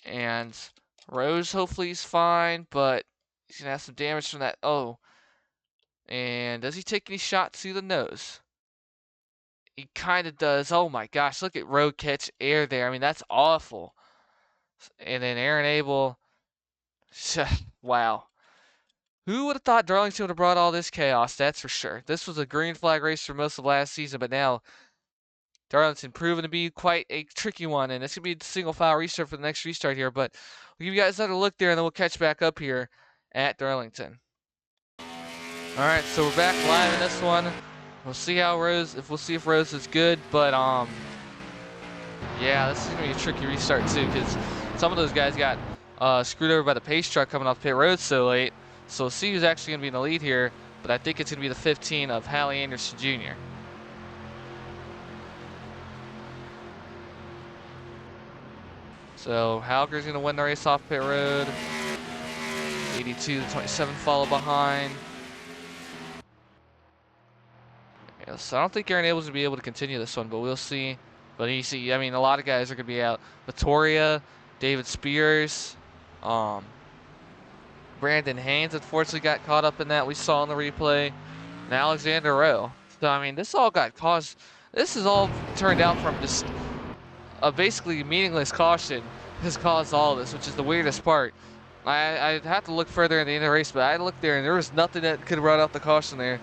And Rose, hopefully he's fine, but he's going to have some damage from that. Oh, and does he take any shot to the nose? He kind of does. Oh my gosh, look at Road catch air there. I mean, that's awful. And then Aaron Abel, wow. Who would have thought Darlington would have brought all this chaos? That's for sure. This was a green flag race for most of last season, but now Darlington proven to be quite a tricky one, and it's going to be a single file restart for the next restart here, but we'll give you guys another look there, and then we'll catch back up here at Darlington. All right, so we're back live in this one. We'll see how we'll see if Rose is good, but yeah, this is gonna be a tricky restart too, because some of those guys got screwed over by the pace truck coming off pit road so late. So we'll see who's actually gonna be in the lead here, but I think it's gonna be the 15 of Hallie Anderson Jr. So Halger's gonna win the race off pit road. 82 to 27 follow behind. So I don't think Aaron Abel's going to be able to continue this one, but we'll see. But you see, I mean, a lot of guys are going to be out. Vittoria, David Spears, Brandon Haynes unfortunately got caught up in that we saw in the replay, and Alexander Rowe. So, I mean, this all got caused. This has all turned out from just a basically meaningless caution has caused all of this, which is the weirdest part. I'd have to look further in the end of the race, but I looked there, and there was nothing that could have brought out the caution there.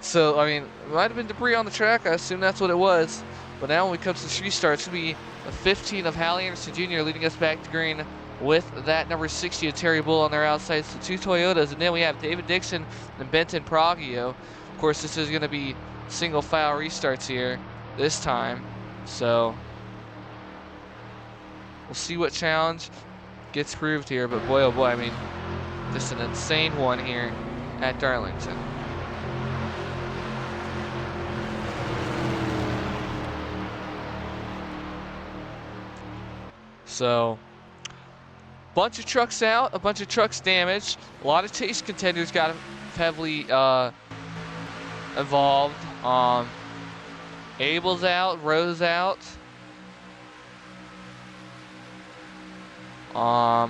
So, I mean, it might have been debris on the track. I assume that's what it was. But now when we come to the restart, it's going to be a 15 of Hallie Anderson Jr. leading us back to green with that number 60 of Terry Bull on their outside. So 2 Toyotas. And then we have David Dixon and Benton Pragio. Of course, this is going to be single file restarts here this time. So we'll see what challenge gets proved here. But boy, oh boy, I mean, just an insane one here at Darlington. So, bunch of trucks out, a bunch of trucks damaged. A lot of chase contenders got heavily involved. Abel's out, Rose out. So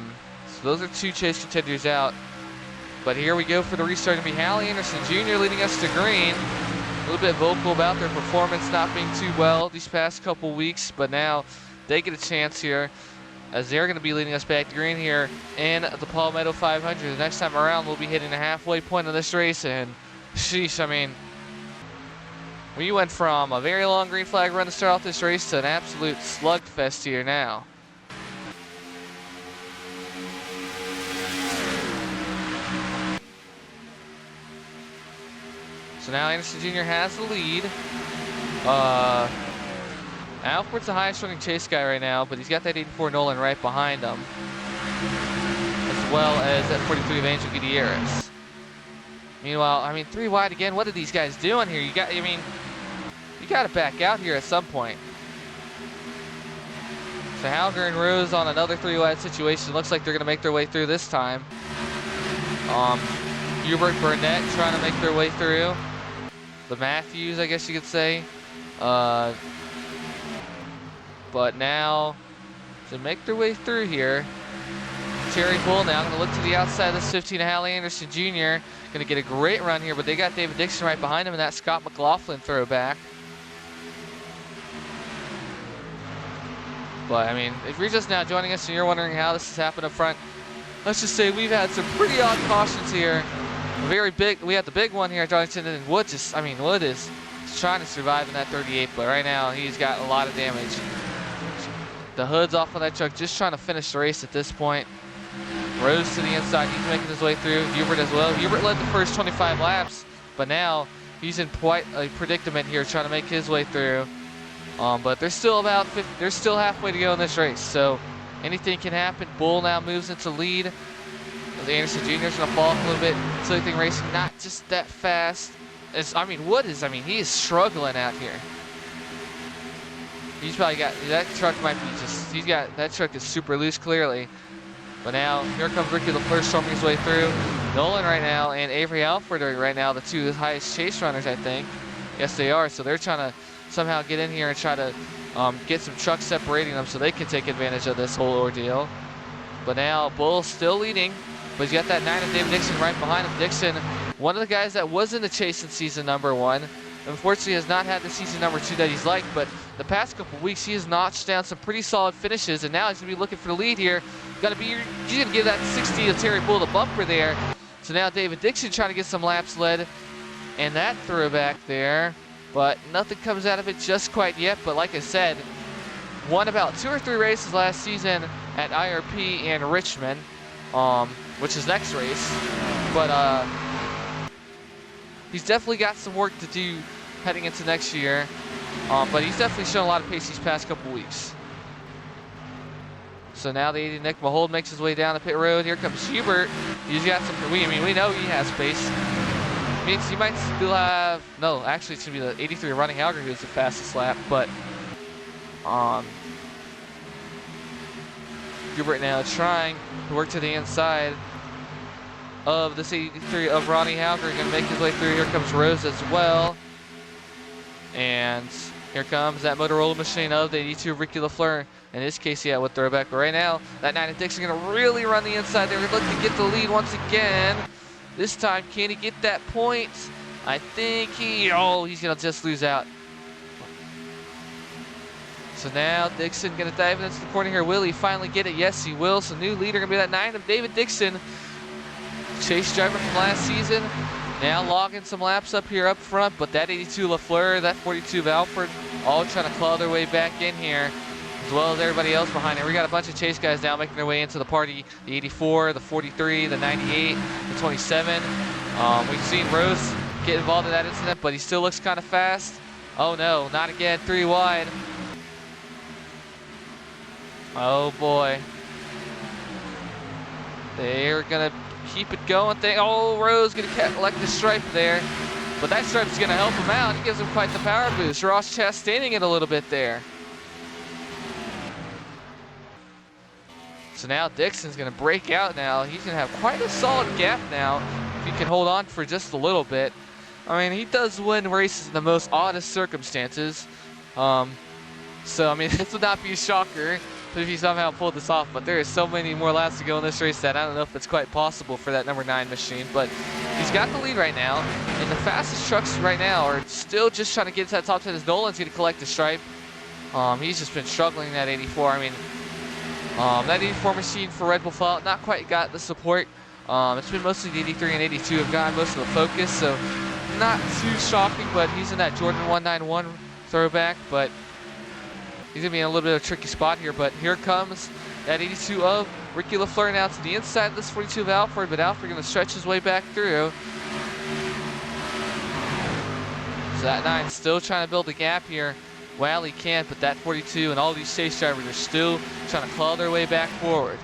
those are 2 chase contenders out. But here we go for the restart. It'll be Hallie Anderson Jr. leading us to green. A little bit vocal about their performance not being too well these past couple weeks, but now they get a chance here, as they're going to be leading us back to green here in the Palmetto 500. The next time around, we'll be hitting the halfway point of this race, and sheesh, I mean, we went from a very long green flag run to start off this race to an absolute slugfest here now. So now Anderson Jr. has the lead. Alfred's the highest running chase guy right now, but he's got that 84 Nolan right behind him, as well as that 43 of Angel Gutierrez. Meanwhile, I mean, 3 wide again. What are these guys doing here? You got to back out here at some point. So Halger and Rose on another 3 wide situation. Looks like they're going to make their way through this time. Hubert Burnett trying to make their way through. The Matthews, I guess you could say. But now, to make their way through here, Terry Bull now going to look to the outside of this 15 of Hallie Anderson Jr. Going to get a great run here, but they got David Dixon right behind him in that Scott McLaughlin throwback. But, I mean, if you're just now joining us and you're wondering how this has happened up front, let's just say we've had some pretty odd cautions here. Very big, we had the big one here at Darlington, and Wood Wood is trying to survive in that 38, but right now he's got a lot of damage. The hood's off on that truck, just trying to finish the race at this point. Rose to the inside, he's making his way through. Hubert as well. Hubert led the first 25 laps, but now he's in quite a predicament here, trying to make his way through. But there's still there's still halfway to go in this race, so anything can happen. Bull now moves into lead. Anderson Jr. is going to fall off a little bit. Silly Thing Racing not just that fast. he is struggling out here. He's probably got, that truck might be just, that truck is super loose clearly. But now, here comes Ricky LaFleur storming his way through. Nolan right now and Avery Alford are right now the two highest chase runners, I think. Yes, they are. So they're trying to somehow get in here and try to get some trucks separating them so they can take advantage of this whole ordeal. But now, Bull's still leading, but he's got that 9 of David Dixon right behind him. Dixon, one of the guys that was in the chase in season number 1. Unfortunately, has not had the season number 2 that he's liked, but the past couple weeks, he has notched down some pretty solid finishes, and now he's going to be looking for the lead here. He's going to give that 60 of Terry Bull the bumper there. So now David Dixon trying to get some laps led, and that throwback there, but nothing comes out of it just quite yet. But like I said, won about 2 or 3 races last season at IRP and Richmond, which is next race, but he's definitely got some work to do heading into next year, but he's definitely shown a lot of pace these past couple weeks. So now the 80 Nick Mahold makes his way down the pit road. Here comes Hubert. He's got some, we know he has pace. Means he might still have, no, actually it's gonna be the 83 Ronnie Hauger who's the fastest lap, but Hubert now trying to work to the inside of this 83 of Ronnie Hauger, gonna make his way through. Here comes Rose as well. And here comes that Motorola machine of the 82 Ricky LaFleur. In this case, yeah, with throwback. But right now, that 9 of Dixon gonna really run the inside. They're looking to get the lead once again. This time, can he get that point? I think he's gonna just lose out. So now Dixon gonna dive into the corner here. Will he finally get it? Yes, he will. So new leader gonna be that 9 of David Dixon. Chase driver from last season. Now logging some laps up here up front, but that 82 LaFleur, that 42 of Alford, all trying to claw their way back in here, as well as everybody else behind it. We got a bunch of chase guys now making their way into the party. The 84, the 43, the 98, the 27. We've seen Rose get involved in that incident, but he still looks kind of fast. Oh no, not again, 3 wide. Oh boy. They're gonna keep it going. Rose gonna collect the stripe there, but that stripe's gonna help him out. He gives him quite the power boost. Ross Chastaining it a little bit there. So now Dixon's gonna break out now. He's gonna have quite a solid gap now if he can hold on for just a little bit. I mean, he does win races in the most oddest circumstances. So, I mean, this would not be a shocker if he somehow pulled this off, but there is so many more laps to go in this race that I don't know if it's quite possible for that number 9 machine, but he's got the lead right now, and the fastest trucks right now are still just trying to get to that top 10 as Nolan's going to collect the stripe. He's just been struggling in that 84. I mean, that 84 machine for Red Bull Fallout not quite got the support. It's been mostly the 83 and 82 have gotten most of the focus, so not too shocking, but he's in that Jordan 191 throwback, but he's going to be in a little bit of a tricky spot here. But here comes that 82 of Ricky LaFleur now to the inside of this 42 of Alford, but Alford going to stretch his way back through. So that 9 still trying to build a gap here while he can, but that 42 and all these chase drivers are still trying to claw their way back forward.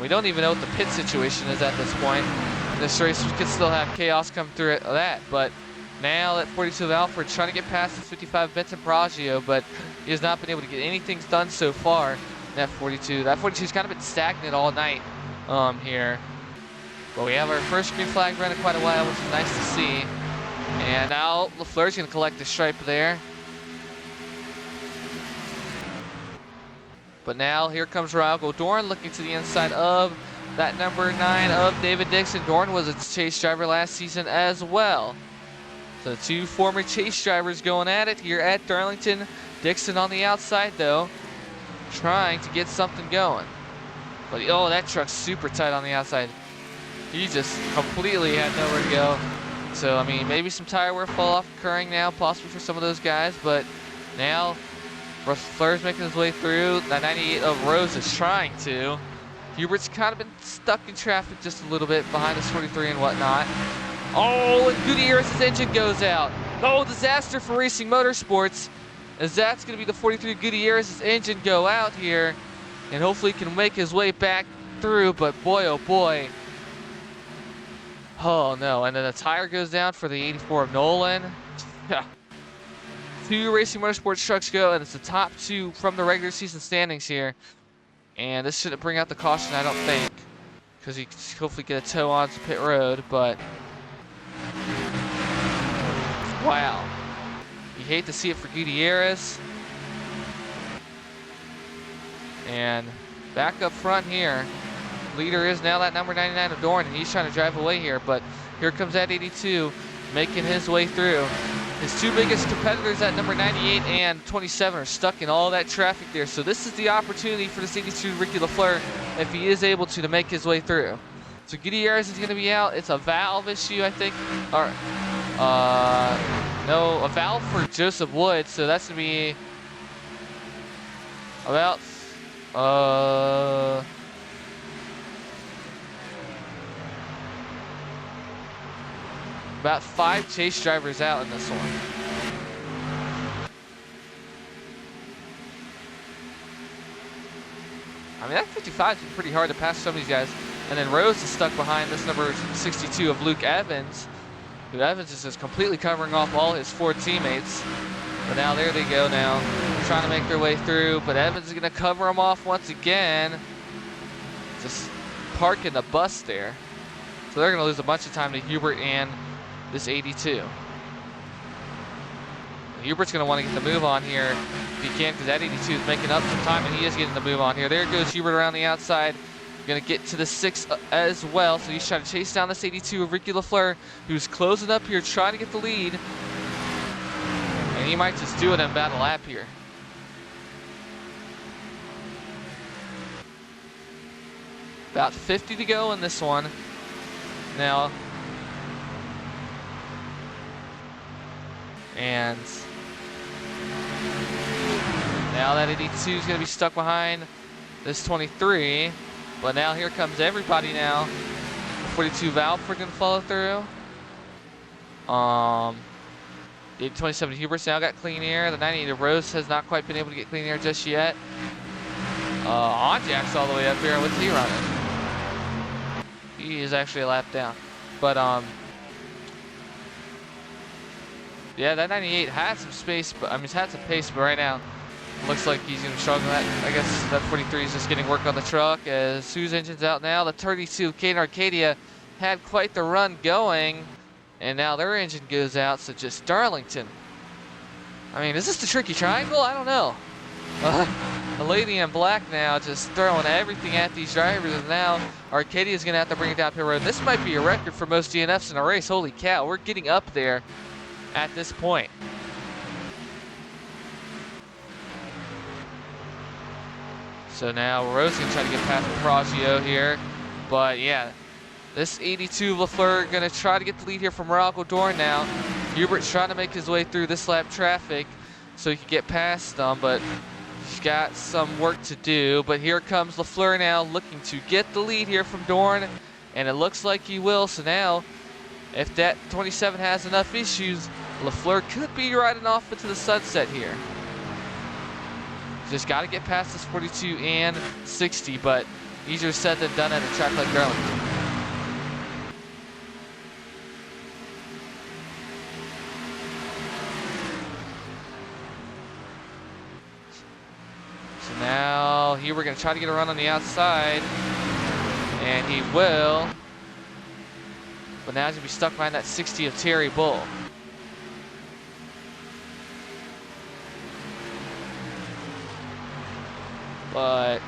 We don't even know what the pit situation is at this point. This race could still have chaos come through at that, but now that 42 of Alford trying to get past this 55 Benson Pragio, but he has not been able to get anything done so far. That 42. That 42's kind of been stagnant all night here. But we have our first green flag run in quite a while, which is nice to see. And now LaFleur's going to collect the stripe there. But now here comes Ralgo Dorn looking to the inside of that number 9 of David Dixon. Dorn was a chase driver last season as well. So the 2 former chase drivers going at it here at Darlington. Dixon on the outside though, trying to get something going. But oh, that truck's super tight on the outside. He just completely had nowhere to go. So I mean, maybe some tire wear fall off occurring now, possibly for some of those guys. But now LaFleur's making his way through. That 98 of Rose is trying to. Hubert's kind of been stuck in traffic just a little bit behind this 43 and whatnot. Oh, and Gutierrez's engine goes out. Oh, disaster for Racing Motorsports, as that's going to be the 43 Gutierrez's engine go out here, and hopefully he can make his way back through, but boy, oh boy. Oh no, and then the tire goes down for the 84 of Nolan. Yeah. 2 Racing Motorsports trucks go, and it's the top 2 from the regular season standings here. And this shouldn't bring out the caution, I don't think, because he can hopefully get a tow onto pit road, but wow. You hate to see it for Gutierrez. And back up front here, leader is now that number 99 of Dorn, and he's trying to drive away here, but here comes that 82 making his way through. His 2 biggest competitors at number 98 and 27 are stuck in all that traffic there, so this is the opportunity for this 82 Ricky Lafleur, if he is able to make his way through. So Gutierrez is going to be out. It's a valve issue, I think, or no, a valve for Joseph Wood, so that's going to be about about 5 chase drivers out in this one. I mean, that 55 is pretty hard to pass some of these guys. And then Rose is stuck behind this number 62 of Luke Evans, who Evans is just completely covering off all his 4 teammates. But now there they go now, trying to make their way through, but Evans is gonna cover them off once again. Just parking the bus there. So they're gonna lose a bunch of time to Hubert and this 82. Hubert's gonna want to get the move on here if he can, because that 82 is making up some time, and he is getting the move on here. There goes Hubert around the outside. Gonna get to the 6 as well, so he's trying to chase down this 82 of Ricky Lafleur, who's closing up here, trying to get the lead. And he might just do it in about a lap here. About 50 to go in this one. Now, and now that 82 is going to be stuck behind this 23. But now here comes everybody now. The 42 Valve we're going to follow through. The 27 Hubert's now got clean air. The 98 of Rose has not quite been able to get clean air just yet. Onjack's all the way up here. What's he running? He is actually a lap down. But yeah, that 98 had some space, but I mean, he's had some pace, but right now looks like he's gonna struggle. That, I guess that 43 is just getting work on the truck as Sue's engine's out now. The 32 Kane Arcadia had quite the run going, and now their engine goes out, so just Darlington. I mean, is this the tricky triangle? I don't know. The lady in black now just throwing everything at these drivers, and now Arcadia's gonna have to bring it down pit road. This might be a record for most DNFs in a race. Holy cow, we're getting up there at this point. So now Rose gonna try to get past Prozio here, but yeah, this 82 Lafleur gonna try to get the lead here from Morocco Dorn now. Hubert's trying to make his way through this lap traffic so he can get past them, but he's got some work to do. But here comes Lafleur now, looking to get the lead here from Dorn, and it looks like he will. So now, if that 27 has enough issues, Lafleur could be riding off into the sunset here. Just got to get past this 42 and 60, but easier said than done at a track like Darlington. So now here we're going to try to get a run on the outside, and he will. But now he's going to be stuck behind that 60 of Terry Bull. But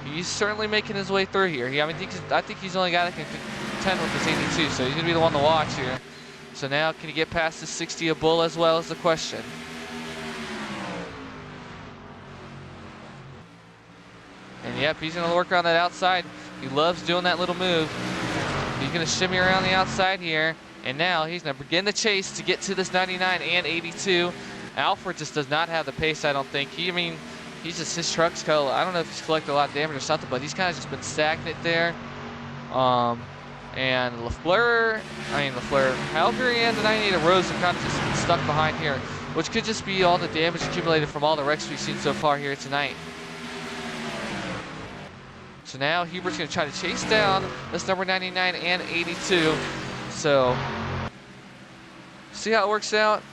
he's certainly making his way through here. I think he's only got to contend with this 82, so he's going to be the one to watch here. So now, can he get past the 60 of Bull as well is the question. And yep, he's going to work around that outside. He loves doing that little move. He's going to shimmy around the outside here. And now he's going to begin the chase to get to this 99 and 82. Alfred just does not have the pace, I don't think. His truck's color. I don't know if he's collected a lot of damage or something, but he's kind of just been stagnant there. And Lafleur, Calgary and the 98 of Rose have kind of just been stuck behind here, which could just be all the damage accumulated from all the wrecks we've seen so far here tonight. So now Hubert's going to try to chase down this number 99 and 82. So, see how it works out.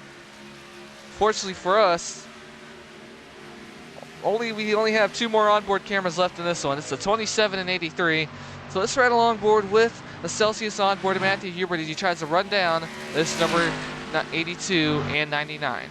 Fortunately for us, we only have 2 more onboard cameras left in this one. It's the 27 and 83. So let's ride along board with the Celsius onboard and Matthew Hubert as he tries to run down this number 82 and 99.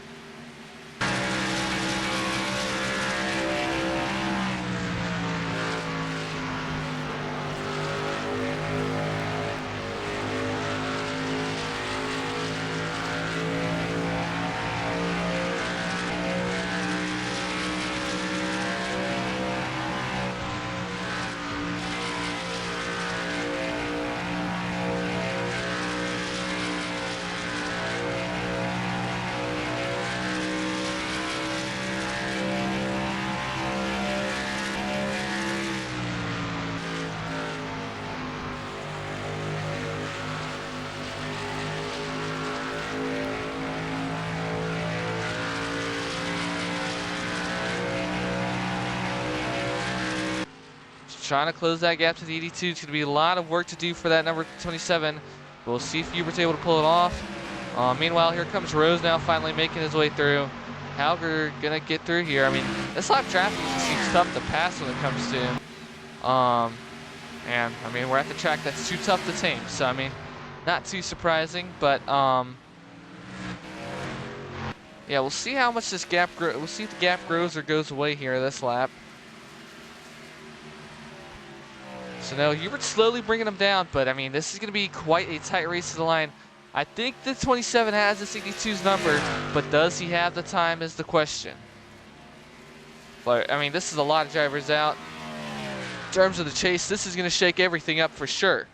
Trying to close that gap to the 82. It's going to be a lot of work to do for that number 27. We'll see if Hubert's able to pull it off. Meanwhile, here comes Rose now finally making his way through. How we're going to get through here. I mean, this lap traffic just seems tough to pass when it comes to him. And, I mean, we're at the track that's too tough to tame. So, I mean, not too surprising. But, yeah, we'll see how much this gap grows. We'll see if the gap grows or goes away here this lap. So now Hubert's slowly bringing him down, but I mean, this is going to be quite a tight race to the line. I think the 27 has the 82's number, but does he have the time is the question. But I mean, this is a lot of drivers out. In terms of the chase, this is going to shake everything up for sure.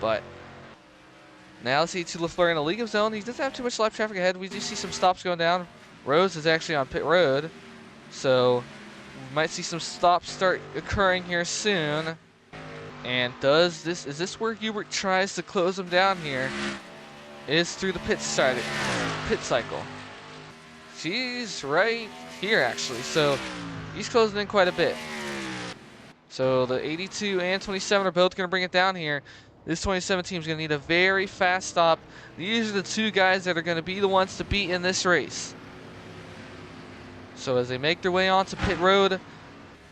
But now let's see to LaFleur in the legal zone. He doesn't have too much lap traffic ahead. We do see some stops going down. Rose is actually on pit road. So, we might see some stops start occurring here soon. And is this where Hubert tries to close him down here? It is through the pit cycle. She's right here actually, so he's closing in quite a bit. So the 82 and 27 are both going to bring it down here. This 27 team is going to need a very fast stop. These are the 2 guys that are going to be the ones to beat in this race. So as they make their way onto pit road,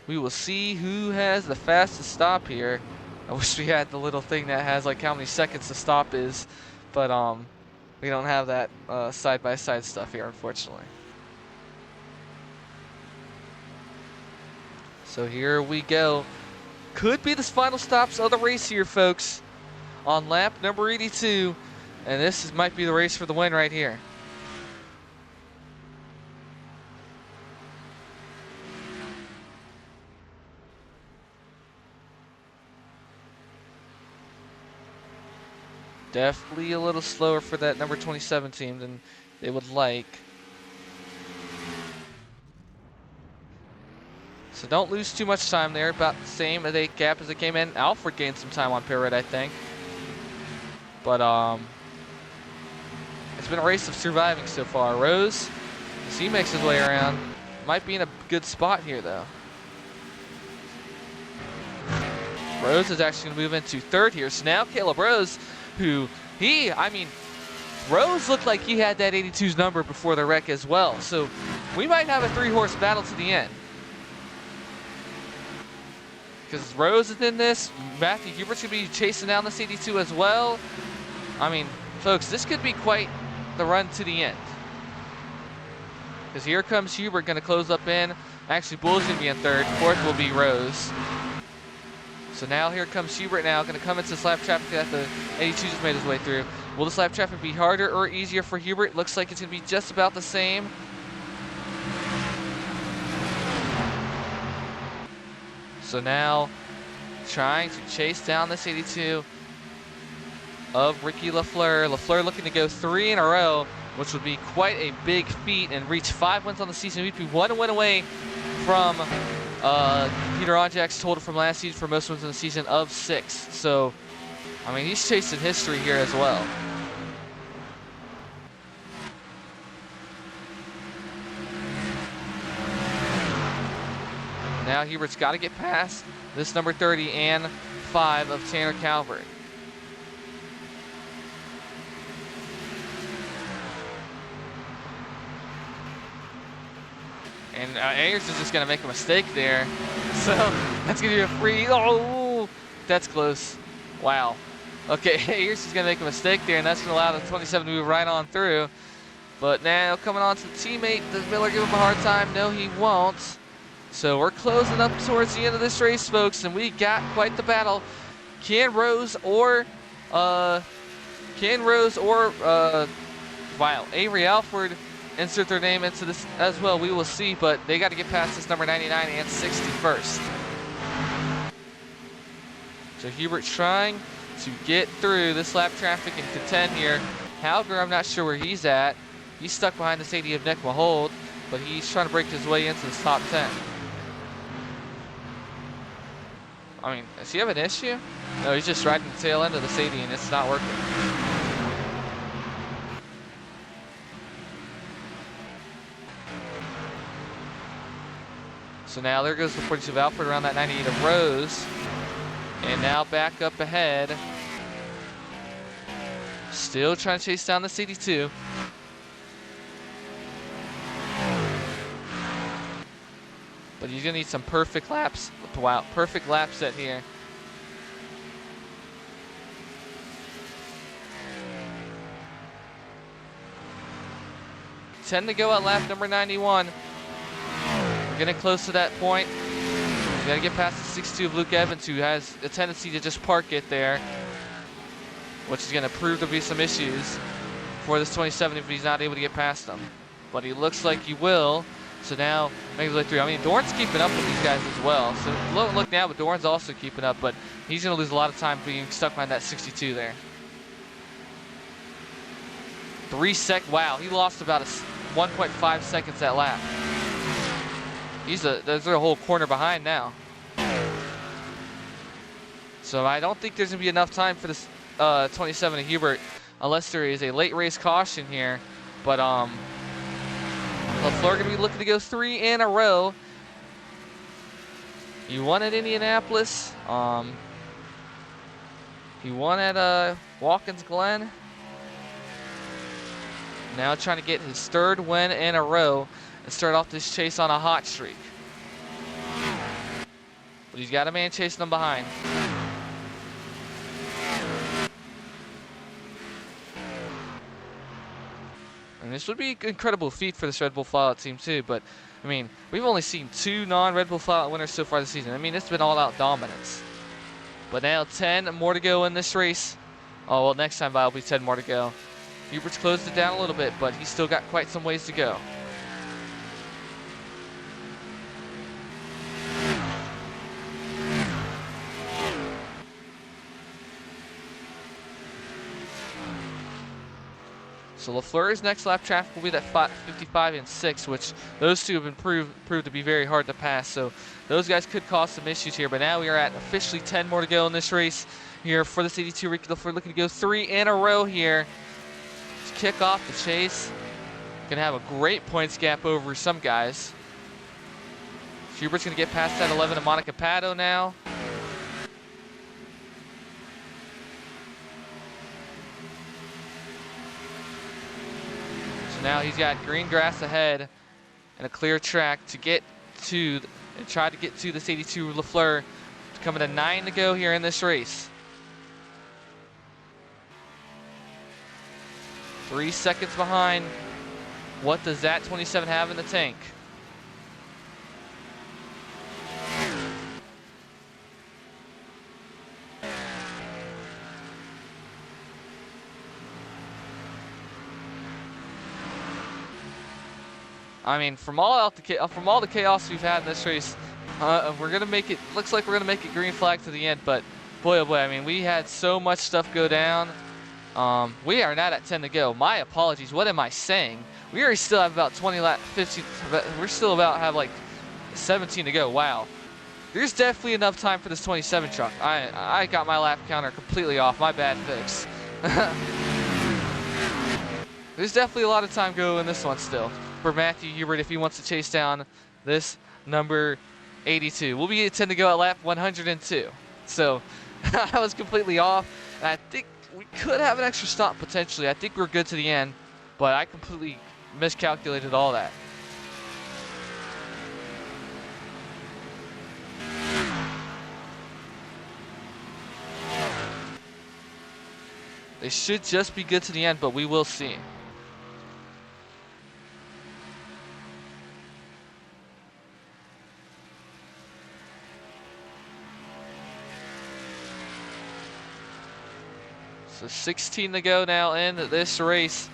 we will see who has the fastest stop here. I wish we had the little thing that has like how many seconds the stop is, but we don't have that side-by-side stuff here, unfortunately. So here we go. Could be the final stops of the race here, folks, on lap number 82, and this might be the race for the win right here. Definitely a little slower for that number 27 team than they would like. So don't lose too much time there. About the same gap as it came in. Alfred gained some time on pit road, I think. But it's been a race of surviving so far. Rose, as he makes his way around, might be in a good spot here though. Rose is actually going to move into 3rd here. So now Caleb Rose, Rose looked like he had that 82's number before the wreck as well. So we might have a 3-horse battle to the end. Because Rose is in this, Matthew Hubert's going to be chasing down this 82 as well. I mean, folks, this could be quite the run to the end. Because here comes Hubert going to close up in. Actually, Bull's going to be in 3rd. 4th will be Rose. So now here comes Hubert now, going to come into this lap traffic that the 82 just made his way through. Will this lap traffic be harder or easier for Hubert? Looks like it's going to be just about the same. So now, trying to chase down this 82 of Ricky LaFleur. LaFleur looking to go 3 in a row, which would be quite a big feat and reach 5 wins on the season. We'd be 1 win away from Peter Onjak's total from last season for most wins in the season of 6. So, I mean, he's chasing history here as well. Now Hubert's got to get past this number 30 and 5 of Tanner Calvert. And Ayers is just going to make a mistake there. So that's going to be a free. Oh, that's close. Wow. Okay, Ayers is going to make a mistake there, and that's going to allow the 27 to move right on through. But now coming on to the teammate, does Miller give him a hard time? No, he won't. So we're closing up towards the end of this race, folks, and we got quite the battle. Can Rose or wow, Avery Alford insert their name into this as well. We will see, but they got to get past this number 99 and 60 first. So Hubert trying to get through this lap traffic and contend here. Halger, I'm not sure where he's at. He's stuck behind the safety of Nick Mahold, but he's trying to break his way into this top 10. I mean, does he have an issue? No, he's just riding the tail end of the safety and it's not working. So now there goes the 42 of Alfred around that 98 of Rose. And now back up ahead. Still trying to chase down the CD2. But he's gonna need some perfect laps. Wow, perfect lap set here. Ten to go at lap number 91. We're getting close to that point. We gotta get past the 62 of Luke Evans, who has a tendency to just park it there, which is gonna prove to be some issues for this 27 if he's not able to get past them. But he looks like he will. So now, makes his way through. I mean, Dorn's keeping up with these guys as well. So look now, but Dorn's also keeping up, but he's gonna lose a lot of time being stuck behind that 62 there. 3 sec, wow, he lost about 1.5 seconds that lap. There's a whole corner behind now. So I don't think there's gonna be enough time for this 27 of Hubert unless there is a late race caution here. But LaFleur gonna be looking to go 3 in a row. He won at Indianapolis. He won at Watkins Glen. Now trying to get his 3rd win in a row and start off this chase on a hot streak. But he's got a man chasing him behind. And this would be an incredible feat for this Red Bull Fallout team too, but I mean, we've only seen 2 non-Red Bull Fallout winners so far this season. I mean, it's been all-out dominance. But now 10 more to go in this race. Oh, well, next time by will be 10 more to go. Hubert's closed it down a little bit, but he's still got quite some ways to go. So LaFleur's next lap traffic will be that 55 and 6, which those two have been proved to be very hard to pass. So those guys could cause some issues here. But now we are at officially 10 more to go in this race here for this 82. Ricky LaFleur looking to go 3 in a row here to kick off the chase. Gonna have a great points gap over some guys. Hubert's gonna get past that 11 of Monica Pato now. Now he's got green grass ahead and a clear track to get to and try to get to this 82 LaFleur. Coming to 9 to go here in this race. 3 seconds behind. What does that 27 have in the tank? I mean, from all the chaos we've had in this race, we're gonna make it. Looks like we're gonna make it green flag to the end. But boy, oh boy, I mean, we had so much stuff go down. We are not at 10 to go. My apologies. What am I saying? We already still have about 20 laps, 15. We're still about have like 17 to go. Wow. There's definitely enough time for this 27 truck. I got my lap counter completely off. My bad fix. There's definitely a lot of time go in this one still for Matthew Hubert if he wants to chase down this number 82. We'll be intending to go at lap 102. So I was completely off. And I think we could have an extra stop potentially. I think we're good to the end, but I completely miscalculated all that. They should just be good to the end, but we will see. So 16 to go now in this race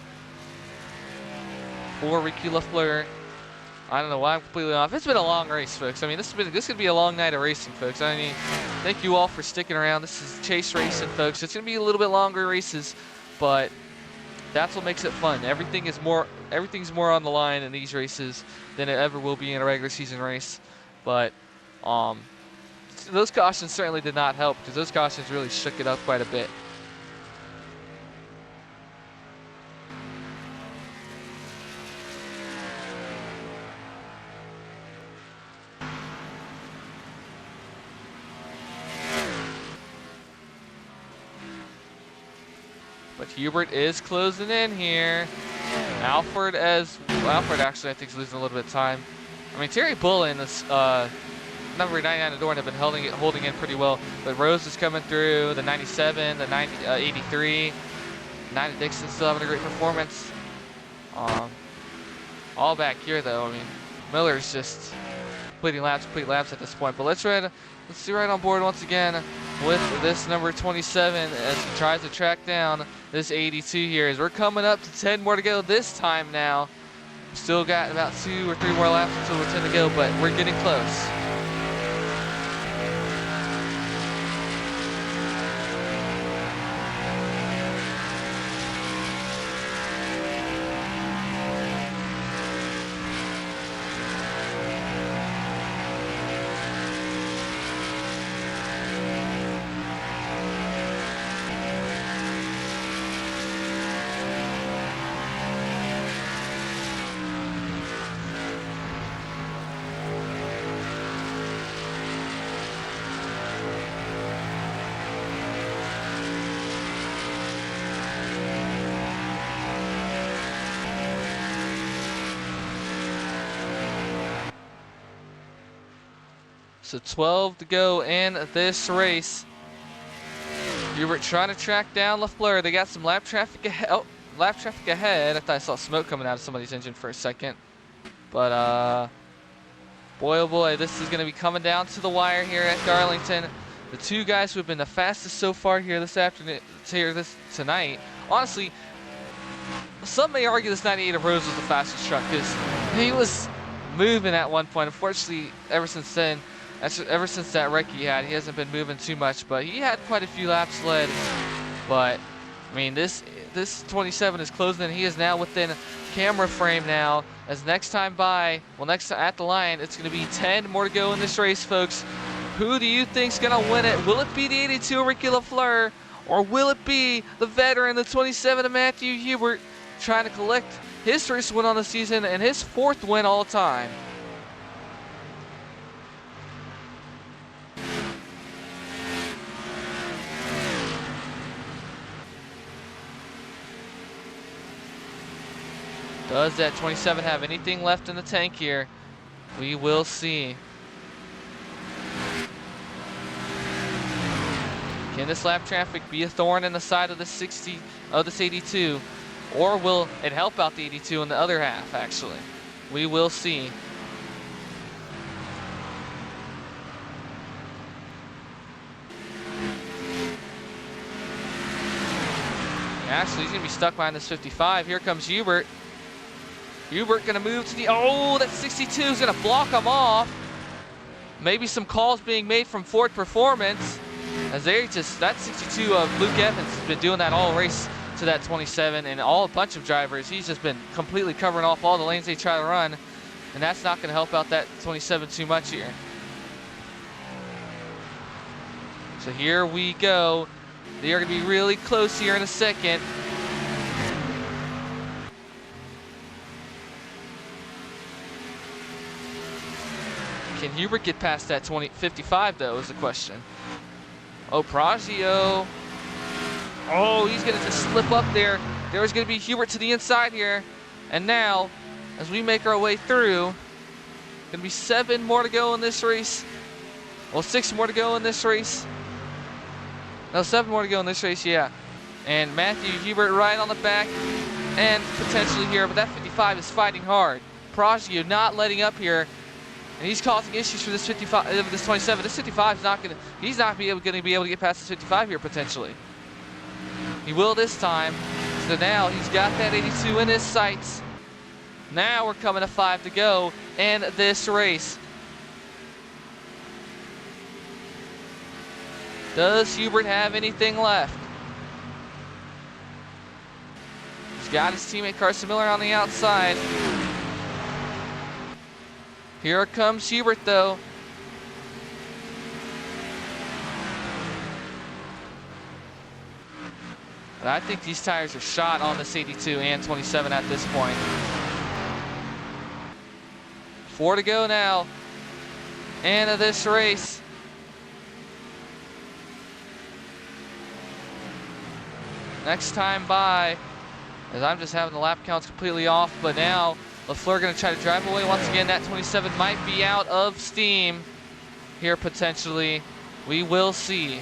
for Ricky Lafleur. I don't know why I'm completely off. It's been a long race, folks. I mean, this could be a long night of racing, folks. I mean, thank you all for sticking around. This is chase racing, folks. It's gonna be a little bit longer races, but that's what makes it fun. Everything's more on the line in these races than it ever will be in a regular season race. But those cautions certainly did not help, because those cautions really shook it up quite a bit. But Hubert is closing in here. Alfred actually I think is losing a little bit of time. I mean, Terry Bullen, this number 99 Adorn, have been holding in pretty well. But Rose is coming through, the 97, the 83. 90 Dixon still having a great performance. All back here though, I mean, Miller's just complete laps at this point. But let's see right on board once again with this number 27 as he tries to track down this 82 here. As we're coming up to 10 more to go this time now. Still got about 2 or 3 more laps until we're 10 to go, but we're getting close. So 12 to go in this race. Hubert trying to track down Lafleur. They got some lap traffic ahead. Oh, lap traffic ahead. I thought I saw smoke coming out of somebody's engine for a second. But boy, oh boy, this is going to be coming down to the wire here at Darlington. The two guys who have been the fastest so far here this afternoon, tonight. Honestly, some may argue this 98 of Rose was the fastest truck because he was moving at one point. Unfortunately, ever since that wreck he hasn't been moving too much, but he had quite a few laps led. But I mean, this 27 is closing in. He is now within camera frame now. As next time at the line, it's going to be 10 more to go in this race, folks. Who do you think's going to win it? Will it be the 82 Ricky Lafleur, or will it be the veteran, the 27 of Matthew Hubert, trying to collect his first win on the season and his 4th win all time? Does that 27 have anything left in the tank here? We will see. Can this lap traffic be a thorn in the side of this 82? Or will it help out the 82 in the other half, actually? We will see. Actually, he's going to be stuck behind this 55. Here comes Hubert. Hubert going to move to the... Oh, that 62 is going to block him off. Maybe some calls being made from Ford Performance. As that 62 of Luke Evans has been doing that all race to that 27, and a bunch of drivers. He's just been completely covering off all the lanes they try to run. And that's not going to help out that 27 too much here. So here we go. They are going to be really close here in a second. Can Hubert get past that 55 though is the question. Oh, Pragio. Oh, he's gonna just slip up there. There was gonna be Hubert to the inside here. And now, as we make our way through, gonna be 7 more to go in this race. Well, 6 more to go in this race. No, 7 more to go in this race, yeah. And Matthew Hubert right on the back and potentially here, but that 55 is fighting hard. Pragio not letting up here, and he's causing issues for this 55, this 27. This 55 is not gonna, he's not going to be able to get past this 55 here potentially. He will this time. So now he's got that 82 in his sights. Now we're coming to 5 to go in this race. Does Hubert have anything left? He's got his teammate Carson Miller on the outside. Here comes Hubert though. But I think these tires are shot on this 82 and 27 at this point. 4 to go now into this race. Next time by, as I'm just having the lap counts completely off, but now LaFleur going to try to drive away once again. That 27 might be out of steam here potentially. We will see.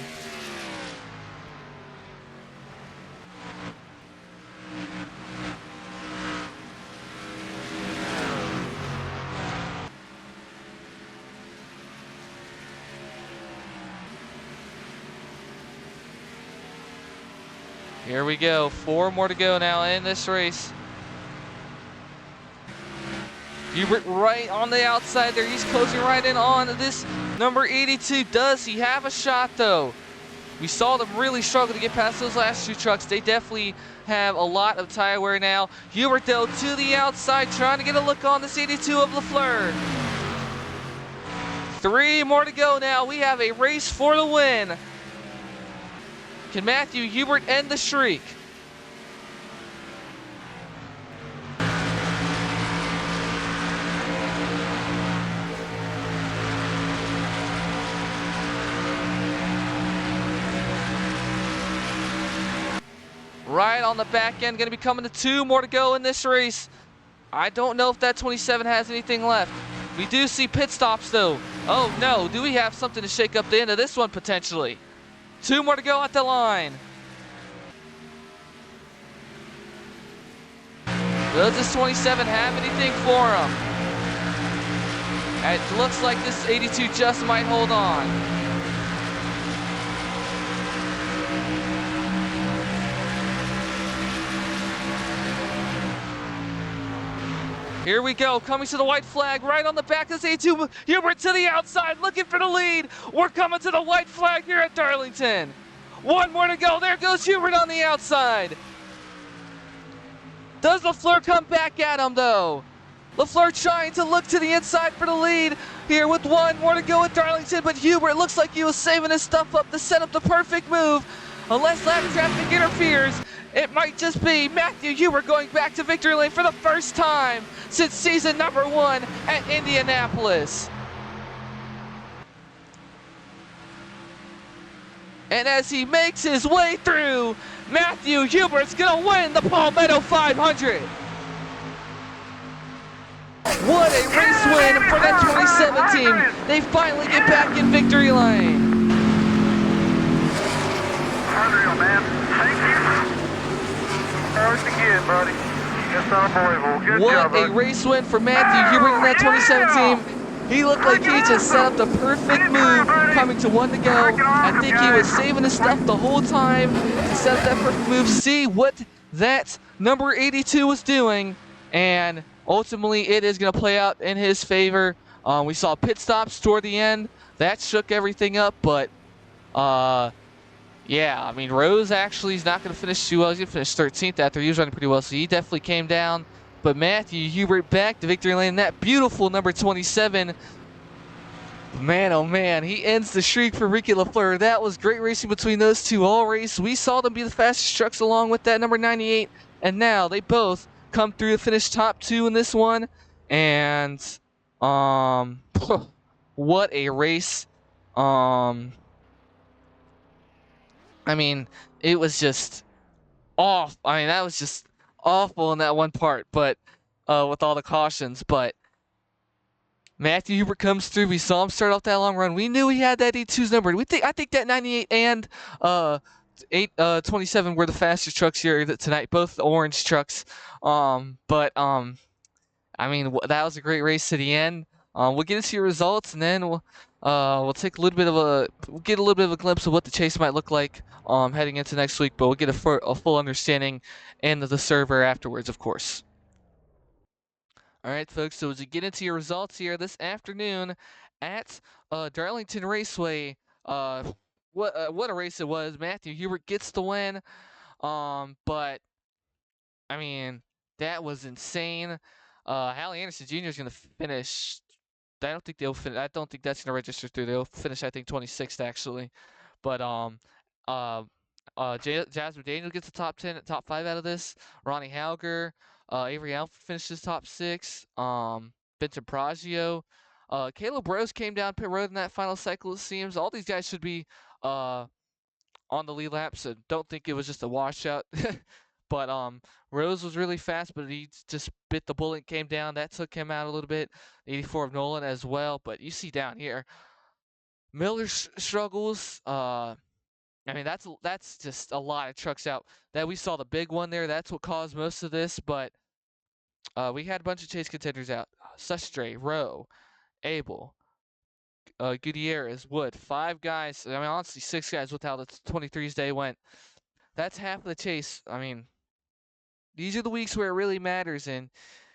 Here we go, 4 more to go now in this race. Hubert right on the outside there. He's closing right in on this number 82. Does he have a shot though? We saw them really struggle to get past those last 2 trucks. They definitely have a lot of tire wear now. Hubert though to the outside trying to get a look on this 82 of LaFleur. 3 more to go now. We have a race for the win. Can Matthew Hubert end the streak? Right on the back end, going to be coming to 2 more to go in this race. I don't know if that 27 has anything left. We do see pit stops though. Oh no, do we have something to shake up the end of this one potentially? 2 more to go at the line. Does this 27 have anything for him? It looks like this 82 just might hold on. Here we go, coming to the white flag, right on the back of this 82. Hubert to the outside, looking for the lead. We're coming to the white flag here at Darlington. 1 more to go, there goes Hubert on the outside. Does LaFleur come back at him though? LaFleur trying to look to the inside for the lead here with 1 more to go at Darlington, but Hubert looks like he was saving his stuff up to set up the perfect move. Unless lap traffic interferes, it might just be Matthew Hubert going back to victory lane for the first time since season number 1 at Indianapolis. And as he makes his way through, Matthew Hubert's gonna win the Palmetto 500. What a race win for that 27 team. They finally get back in victory lane. Unreal, man. Thank you. How's it again, buddy? That's unbelievable. Good job, What a race win for Matthew Hubert in that 27 team. He looked like he just set up the perfect move coming to 1 to go. I think he was saving his stuff the whole time to set up that perfect move. See what that number 82 was doing. And ultimately, it is going to play out in his favor. We saw pit stops toward the end. That shook everything up. But, yeah, I mean, Rose actually is not going to finish too well. He's going to finish 13th after he was running pretty well. So he definitely came down. But Matthew Hubert back to victory lane. That beautiful number 27. Man, oh man, he ends the streak for Ricky LaFleur. That was great racing between those two all race. We saw them be the fastest trucks along with that number 98. And now they both come through to finish top 2 in this one. And, what a race. Um, I mean, it was just off. I mean, that was just awful in that one part, but with all the cautions. But Matthew Hubert comes through. We saw him start off that long run. We knew he had that 82's number. I think that 98 and 27 were the fastest trucks here tonight, both the orange trucks. I mean, that was a great race to the end. We'll get into your results, and then we'll take a little bit of we'll get a little bit of a glimpse of what the chase might look like heading into next week. But we'll get a full understanding and the server afterwards, of course. All right, folks. So as we get into your results here this afternoon at Darlington Raceway, what a race it was. Matthew Hubert gets the win. But I mean, that was insane. Hallie Anderson Jr. is going to finish. I don't think they'll finish. I don't think that's going to register through. They'll finish, I think, 26th actually. But uh, Jasmine Daniel gets the top 10, top 5 out of this. Ronnie Hauger, Avery Alford finishes top 6. Benton Pragio, Caleb Rose came down pit road in that final cycle. It seems all these guys should be on the lead lap, so don't think it was just a washout. But Rose was really fast, but he just bit the bullet and came down. That took him out a little bit. 84 of Nolan as well. But you see down here, Miller struggles. I mean, that's just a lot of trucks out. That we saw the big one there. That's what caused most of this. But we had a bunch of chase contenders out. Sustre, Rowe, Abel, Gutierrez, Wood. 5 guys. I mean, honestly, 6 guys with how the 23's day went. That's half of the chase. I mean, these are the weeks where it really matters, and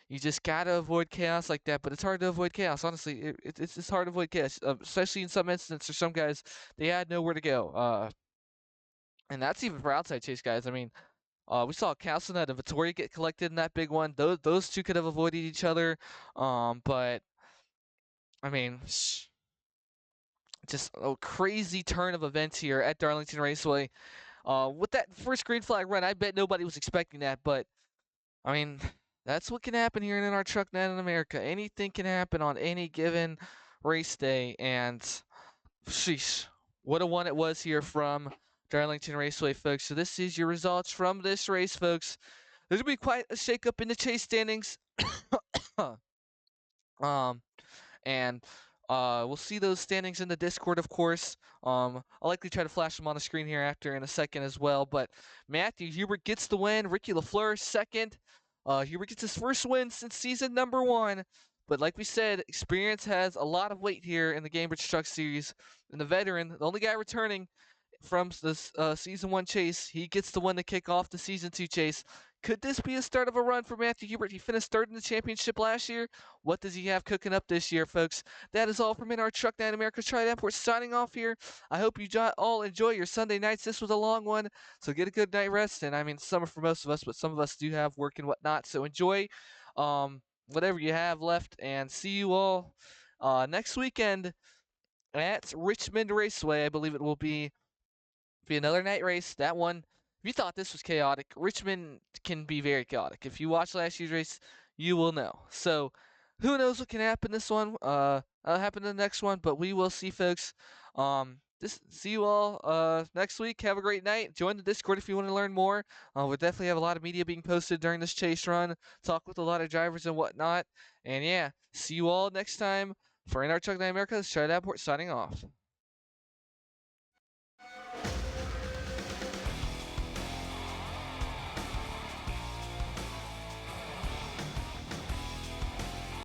you just gotta avoid chaos like that. But it's hard to avoid chaos. Honestly, it's just hard to avoid chaos, especially in some instances for some guys. They had nowhere to go. And that's even for outside chase guys. I mean, we saw Calcinette and Vittoria get collected in that big one. Those two could have avoided each other. But I mean, just a crazy turn of events here at Darlington Raceway. With that first green flag run, I bet nobody was expecting that. But I mean, that's what can happen here in our truck net in America. Anything can happen on any given race day, and sheesh, what a one it was here from Darlington Raceway, folks. So this is your results from this race, folks. There's gonna be quite a shakeup in the chase standings. um, and we'll see those standings in the Discord, of course. I'll likely try to flash them on the screen here after in a second as well. But Matthew Hubert gets the win. Ricky LaFleur second. Hubert gets his first win since season number 1. But like we said, experience has a lot of weight here in the Gainbridge Truck Series. And the veteran, the only guy returning from this season 1 chase, he gets the win to kick off the season 2 chase. Could this be the start of a run for Matthew Hubert? He finished 3rd in the championship last year. What does he have cooking up this year, folks? That is all from In Our Truck Night America's Tri-App. We're signing off here. I hope you all enjoy your Sunday nights. This was a long one, so get a good night rest. And I mean, summer for most of us, but some of us do have work and whatnot. So enjoy whatever you have left, and see you all next weekend at Richmond Raceway. I believe it will be another night race. That one, if you thought this was chaotic, Richmond can be very chaotic. If you watched last year's race, you will know. So, who knows what can happen this one? Happen in the next one, but we will see, folks. See you all next week. Have a great night. Join the Discord if you want to learn more. We'll definitely have a lot of media being posted during this chase run. Talk with a lot of drivers and whatnot. And yeah, see you all next time for In Our Truck Night America. This is Charlie Davenport signing off.